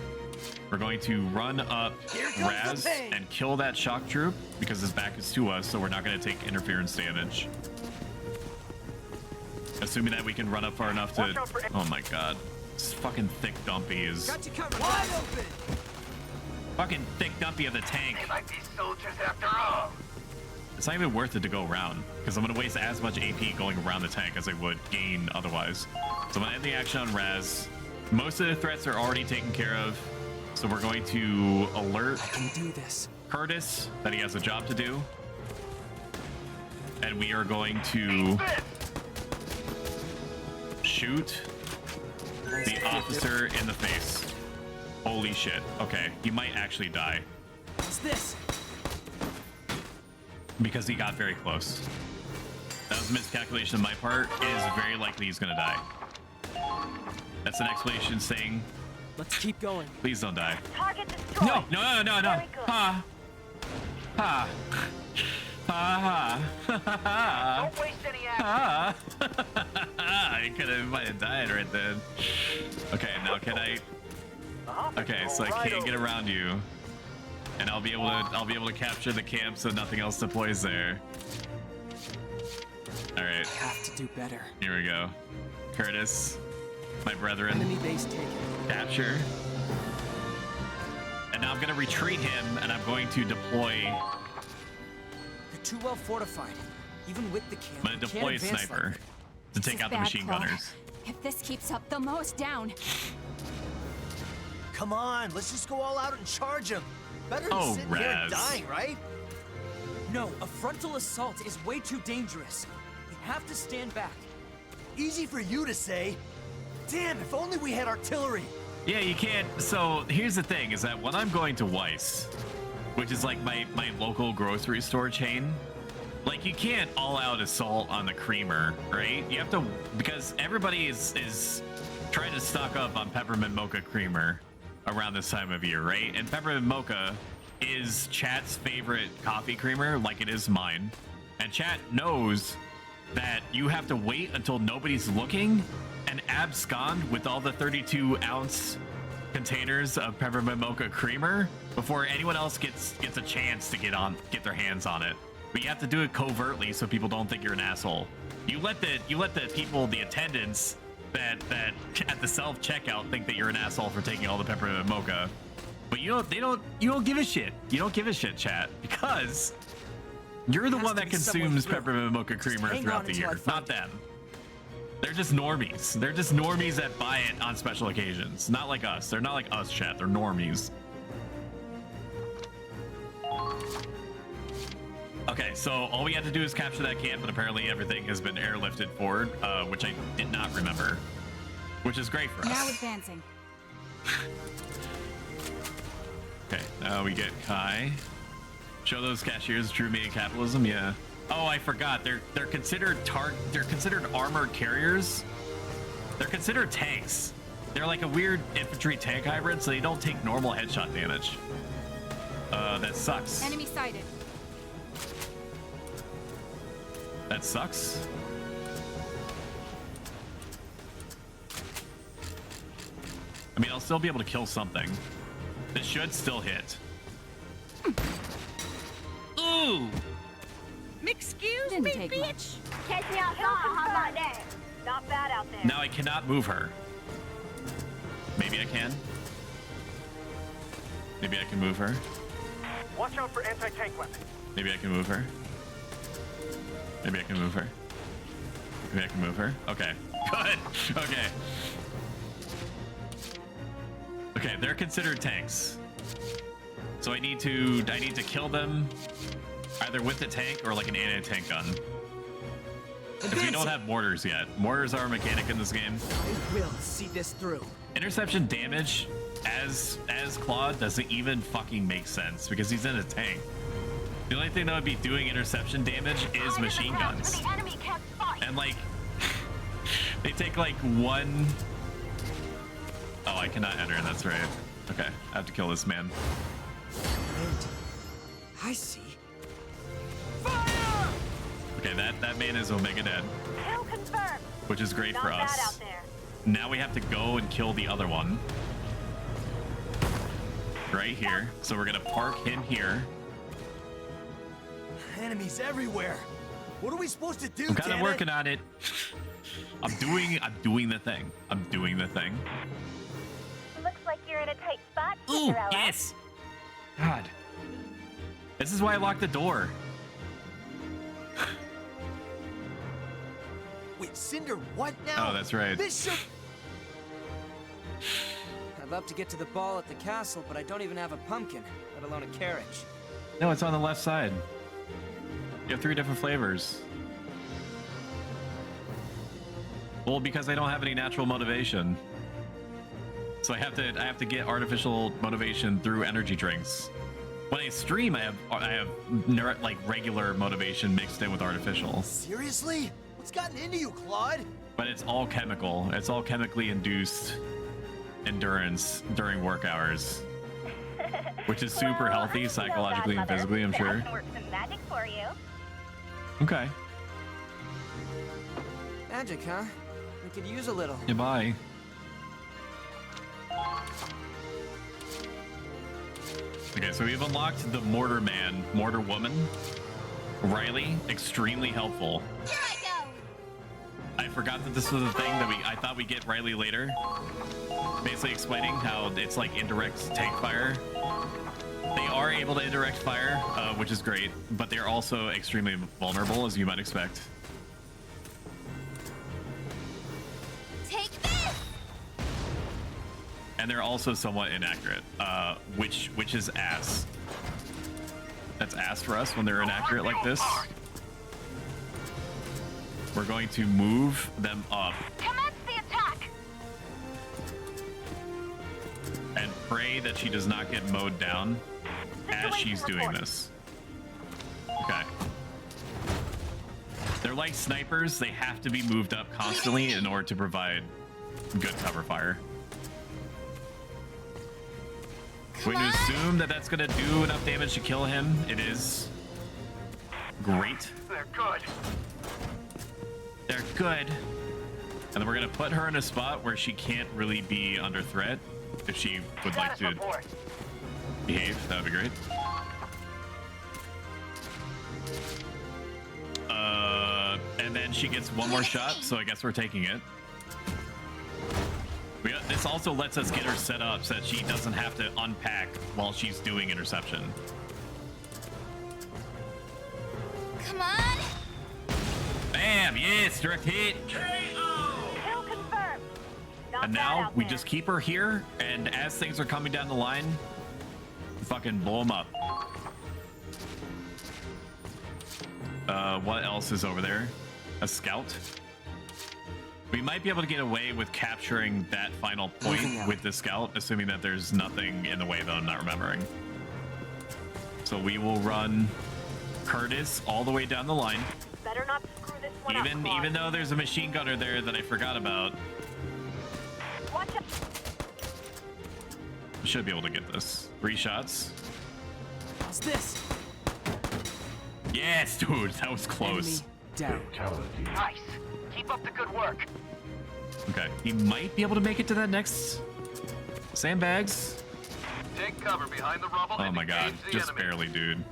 We're going to run up Raz and kill that shock troop because his back is to us, so we're not going to take interference damage. Assuming that we can run up far enough to... Oh my god. This fucking thick dumpy is... Got you covered. Wide open. Fucking thick dumpy of the tank. They like these soldiers after all. It's not even worth it to go around because I'm going to waste as much AP going around the tank as I would gain otherwise. So I'm going to end the action on Raz. Most of the threats are already taken care of. So we're going to alert Curtis that he has a job to do. And we are going to shoot the officer in the face. Holy shit. Okay, he might actually die. What's this? Because he got very close. That was a miscalculation on my part. It is very likely he's gonna die. That's an explanation saying, let's keep going. Please don't die. Target destroyed. No. Ha. Ha. Ha. Ha. Don't waste any action. Ha. I might have died right then. Okay, now can I? Okay, so I can't get around you, and I'll be able to capture the camp so nothing else deploys there. All right. Have to do better. Here we go. Curtis, my brethren. Enemy base taken. Capture. And now I'm gonna retreat him, and I'm going to deploy. You're too well fortified. Even with the camp, I'm gonna deploy a sniper to take out the machine gunners. If this keeps up, they'll mow us down. Come on, let's just go all out and charge them. Better than sitting here and dying, right? No, a frontal assault is way too dangerous. We have to stand back. Easy for you to say. Damn, if only we had artillery. Yeah, you can't. So here's the thing, is that when I'm going to Weiss, which is like my local grocery store chain, like you can't all out assault on the creamer, right? You have to, because everybody is trying to stock up on peppermint mocha creamer around this time of year, right? And peppermint mocha is chat's favorite coffee creamer, like it is mine. And chat knows that you have to wait until nobody's looking and abscond with all the 32-ounce containers of peppermint mocha creamer before anyone else gets a chance to get their hands on it. But you have to do it covertly so people don't think you're an asshole. You let the people, the attendants that at the self-checkout think that you're an asshole for taking all the peppermint mocha. But you don't give a shit. You don't give a shit, chat, because you're the one that consumes peppermint mocha creamer throughout the year, not them. They're just normies. They're just normies that buy it on special occasions. Not like us. They're not like us, chat. They're normies. Okay, so all we had to do is capture that camp, but apparently everything has been airlifted forward, which I did not remember, which is great for us. Now advancing. Okay, now we get Kai. Show those cashiers true meaning capitalism. Yeah. Oh, I forgot. They're considered armored carriers. They're considered tanks. They're like a weird infantry tank hybrid, so they don't take normal headshot damage. That sucks. Enemy sighted. That sucks. I mean, I'll still be able to kill something. This should still hit. Ooh! Excuse me, bitch! Catch me outside, how about that? Not bad out there. Now I cannot move her. Maybe I can. Maybe I can move her. Watch out for anti-tank weapons. Maybe I can move her. Maybe I can move her. Maybe I can move her. Okay. Good. Okay. Okay, they're considered tanks. So I need to kill them either with the tank or like an anti-tank gun. Because we don't have mortars yet. Mortars are a mechanic in this game. I will see this through. Interception damage as Claude doesn't even fucking make sense because he's in a tank. The only thing that would be doing interception damage is machine guns. And like, they take like one... Oh, I cannot enter, that's right. Okay, I have to kill this man. And I see. Okay, that man is Omega dead. Kill confirmed. Which is great Not for bad us. out there. Now we have to go and kill the other one. Right here. So we're gonna park him here. Enemies everywhere. What are we supposed to do? I'm kind of working on it. I'm doing the thing. I'm doing the thing. Looks like you're in a tight spot, Ooh, Cinderella. yes. God. This is why I locked the door. Wait, Cinder, what now? Oh, that's right. This should... I'd love to get to the ball at the castle, but I don't even have a pumpkin, let alone a carriage. No, it's on the left side. You have 3 different flavors. Well, because I don't have any natural motivation. So I have to get artificial motivation through energy drinks. When I stream, I have like regular motivation mixed in with artificial. Seriously? What's gotten into you, Claude? But it's all chemical. It's all chemically induced endurance during work hours. Which is super healthy psychologically and physically, I'm sure. I can work some magic for you. Okay. Magic, huh? We could use a little. Yeah, bye. Okay, so we've unlocked the Mortar Man, Mortar Woman. Riley, extremely helpful. Here I go. I forgot that this was a thing that I thought we'd get Riley later. Basically explaining how it's like indirect tank fire. They are able to indirect fire, which is great, but they're also extremely vulnerable, as you might expect. Take this. And they're also somewhat inaccurate, which is ass. That's ass for us when they're inaccurate like this. We're going to move them up. Commence the attack. And pray that she does not get mowed down as she's doing this. Okay. They're like snipers. They have to be moved up constantly in order to provide good cover fire. We're going to assume that that's going to do enough damage to kill him. It is. Great. They're good. They're good. And then we're going to put her in a spot where she can't really be under threat. If she would like to behave, that would be great. And then she gets one more shot, so I guess we're taking it. This also lets us get her set up so that she doesn't have to unpack while she's doing interception. Come on. Bam! Yes, direct hit. KO! And now we just keep her here, and as things are coming down the line, fucking blow them up. What else is over there? A scout? We might be able to get away with capturing that final point with the scout, assuming that there's nothing in the way that I'm not remembering. So we will run Curtis all the way down the line. Better not screw this one up, Claude. Even though there's a machine gunner there that I forgot about. Watch out. Should be able to get this. 3 shots. How's this? Yes, dude, that was close. Down. Nice. Keep up the good work. Okay, he might be able to make it to that next sandbags. Take cover behind the rubble. Oh my god, just barely, dude.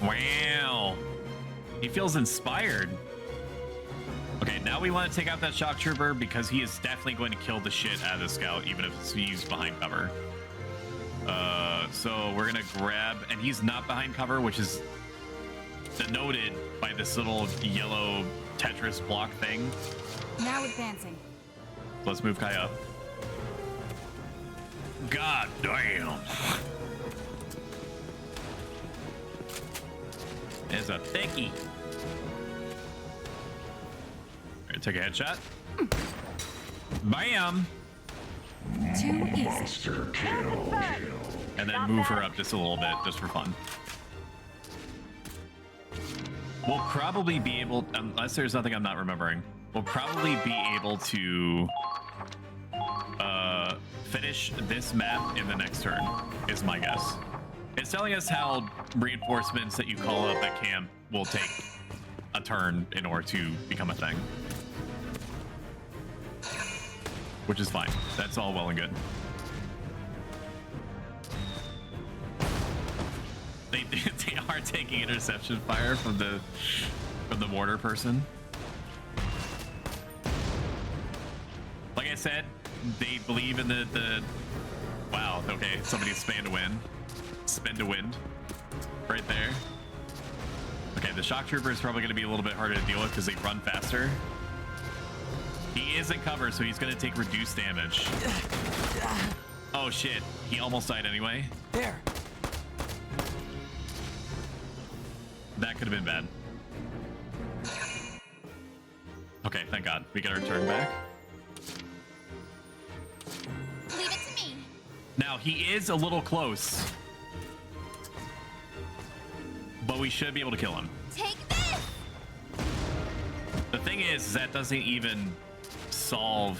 Wow. He feels inspired. Okay, now we want to take out that shock trooper because he is definitely going to kill the shit out of the scout, even if he's behind cover. So we're gonna grab, and he's not behind cover, which is denoted by this little yellow Tetris block thing. Now advancing. Let's move Kai up. God damn. There's a thickie. Alright, take a headshot. Bam! Too easy. Monster kill. And then move her up just a little bit, just for fun. We'll probably be able, unless there's nothing I'm not remembering, we'll probably be able to finish this map in the next turn, is my guess. It's telling us how reinforcements that you call up at camp will take a turn in order to become a thing. Which is fine. That's all well and good. They are taking interception fire from the mortar person. Like I said, they believe in the wow, okay, somebody's spanned to win. Spin to wind. Right there. Okay, the shock trooper is probably going to be a little bit harder to deal with because they run faster. He is in cover, so he's going to take reduced damage. Oh shit, he almost died anyway. There. That could have been bad. Okay, thank God. We get our turn back. Leave it to me. Now, he is a little close. But we should be able to kill him. Take this! The thing is, that doesn't even solve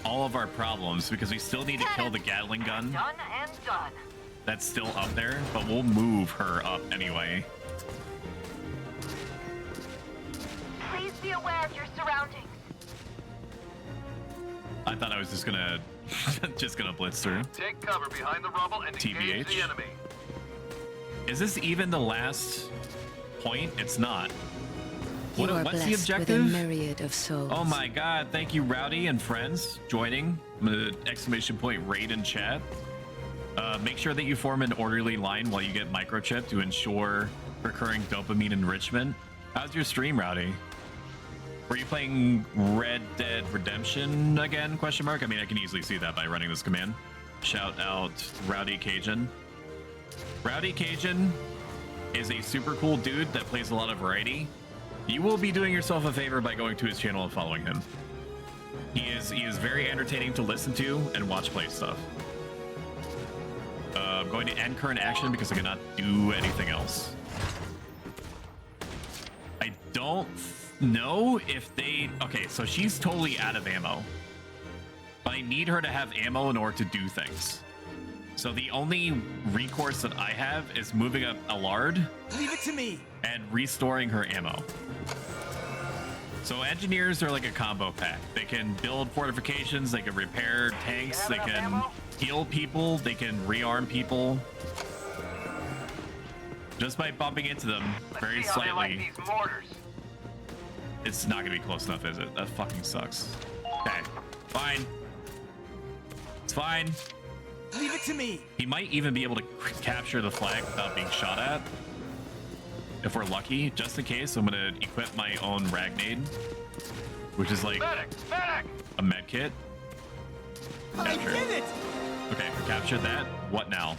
all of our problems because we still need to kill the Gatling gun. Done and done. That's still up there, but we'll move her up anyway. Please be aware of your surroundings. I thought I was just gonna blitz through. Take cover behind the rubble and engage the enemy. Is this even the last point? It's not. You are what's the blessed objective? with a myriad of souls. Oh my god, thank you Rowdy and friends joining. Exclamation point raid in chat. Make sure that you form an orderly line while you get microchip to ensure recurring dopamine enrichment. How's your stream, Rowdy? Were you playing Red Dead Redemption again? Question mark. I mean, I can easily see that by running this command. Shout out Rowdy Cajun. Rowdy Cajun is a super cool dude that plays a lot of variety. You will be doing yourself a favor by going to his channel and following him. He is very entertaining to listen to and watch play stuff. I'm going to end current action because I cannot do anything else. I don't know if they... Okay, so she's totally out of ammo. But I need her to have ammo in order to do things. So the only recourse that I have is moving up Allard. Leave it to me. And restoring her ammo. So engineers are like a combo pack. They can build fortifications, they can repair tanks, they can heal people, they can rearm people. Just by bumping into them very slightly. It's not gonna be close enough, is it? That fucking sucks. Okay, fine. It's fine. Leave it to me. He might even be able to capture the flag without being shot at. if we're lucky. Just in case, I'm gonna equip my own Ragnade, which is like a med kit. I did it! Okay, captured that. What now?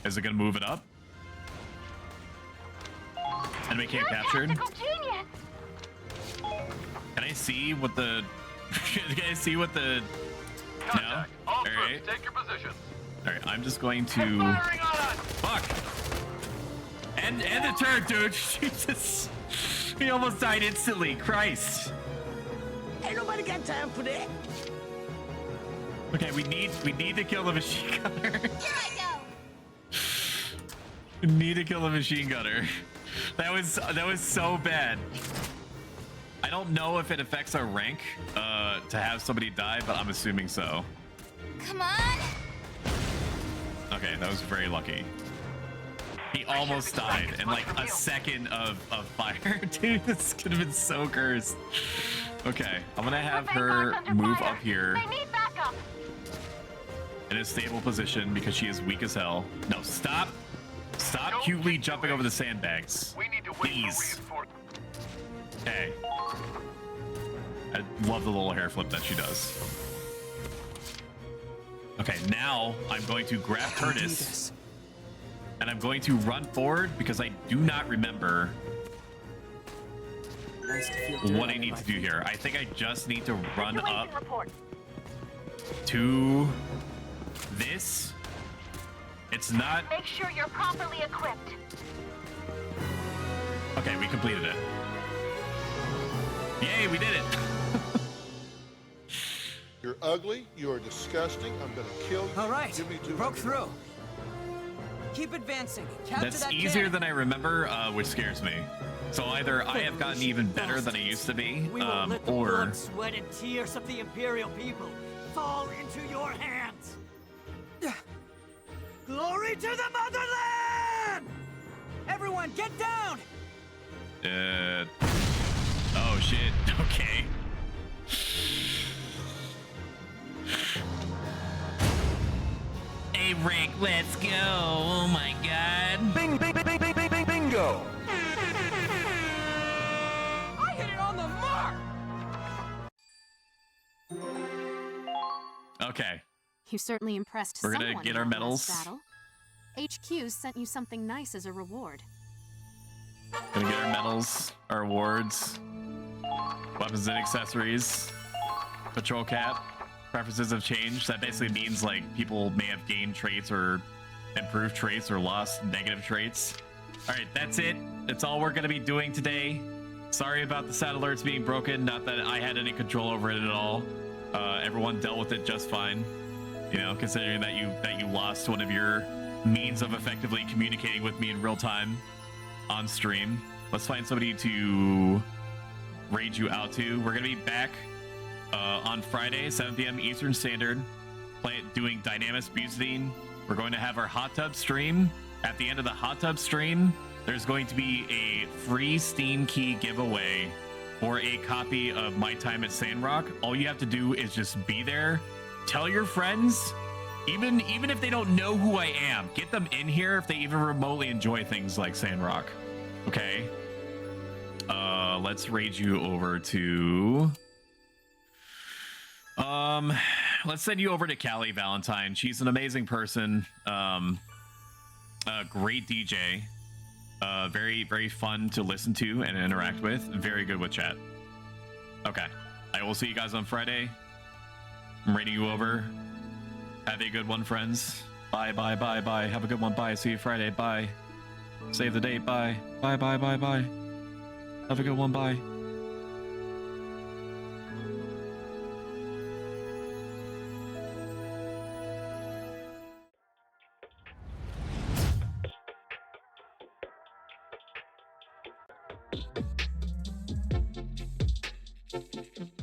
Is it gonna move it up? Enemy camp captured. Can I see what the? Can I see what the? No. All right. Take your positions. All right. I'm just going to. Fuck. End the turn, dude. Jesus. He almost died instantly. Christ. Ain't nobody got time for that. Okay, we need to kill the machine gunner. Here I go. We need to kill the machine gunner. That was so bad. I don't know if it affects our rank to have somebody die, but I'm assuming so. Come on. Okay, that was very lucky. He almost died in like a second of fire. Dude, this could have been so cursed. Okay, I'm gonna have her move up here in a stable position because she is weak as hell. No, stop cutely jumping over the sandbags. Please. Okay. I love the little hair flip that she does. Okay, now I'm going to grab Curtis and I'm going to run forward because I do not remember what I need to do here. I think I just need to run up to this. It's not. Make sure you're properly equipped. Okay, we completed it. Yay, we did it. You're ugly. You are disgusting. I'm gonna kill you. All right, Give me you broke through. Keep advancing. Capture That's that easier cannon. than I remember, which scares me. So either I have gotten even better than I used to be, We will let the or blood, sweat, and tears of the Imperial people fall into your hands. Glory to the motherland! Everyone, get down! oh shit. Okay. Hey Rick, let's go. Oh my god. Bingo! I hit it on the mark! Okay. You certainly impressed We're gonna someone get in our that medals. last battle. HQ sent you something nice as a reward. Gonna get our medals, our awards, weapons and accessories, patrol cap. Preferences have changed. That basically means like people may have gained traits or improved traits or lost negative traits. All right, that's it. That's all we're gonna be doing today. Sorry about the sat alerts being broken. Not that I had any control over it at all. Everyone dealt with it just fine. You know, considering that you lost one of your means of effectively communicating with me in real time on stream. Let's find somebody to raid you out to. We're gonna be back on Friday, 7 p.m. Eastern Standard, doing Dynamis Butadiene. We're going to have our hot tub stream. At the end of the hot tub stream, there's going to be a free Steam key giveaway for a copy of My Time at Sandrock. All you have to do is just be there. Tell your friends, even if they don't know who I am, get them in here if they even remotely enjoy things like Sandrock. Okay. Let's raid you over to... let's send you over to Callie Valentine. She's an amazing person. A great DJ. Very, very fun to listen to and interact with. Very good with chat. Okay. I will see you guys on Friday. I'm raiding you over. Have a good one, friends. Bye, bye, bye, bye. Have a good one. Bye. See you Friday. Bye. Save the date. Bye. Bye, bye, bye, bye. Have a good one. Bye. Thank you.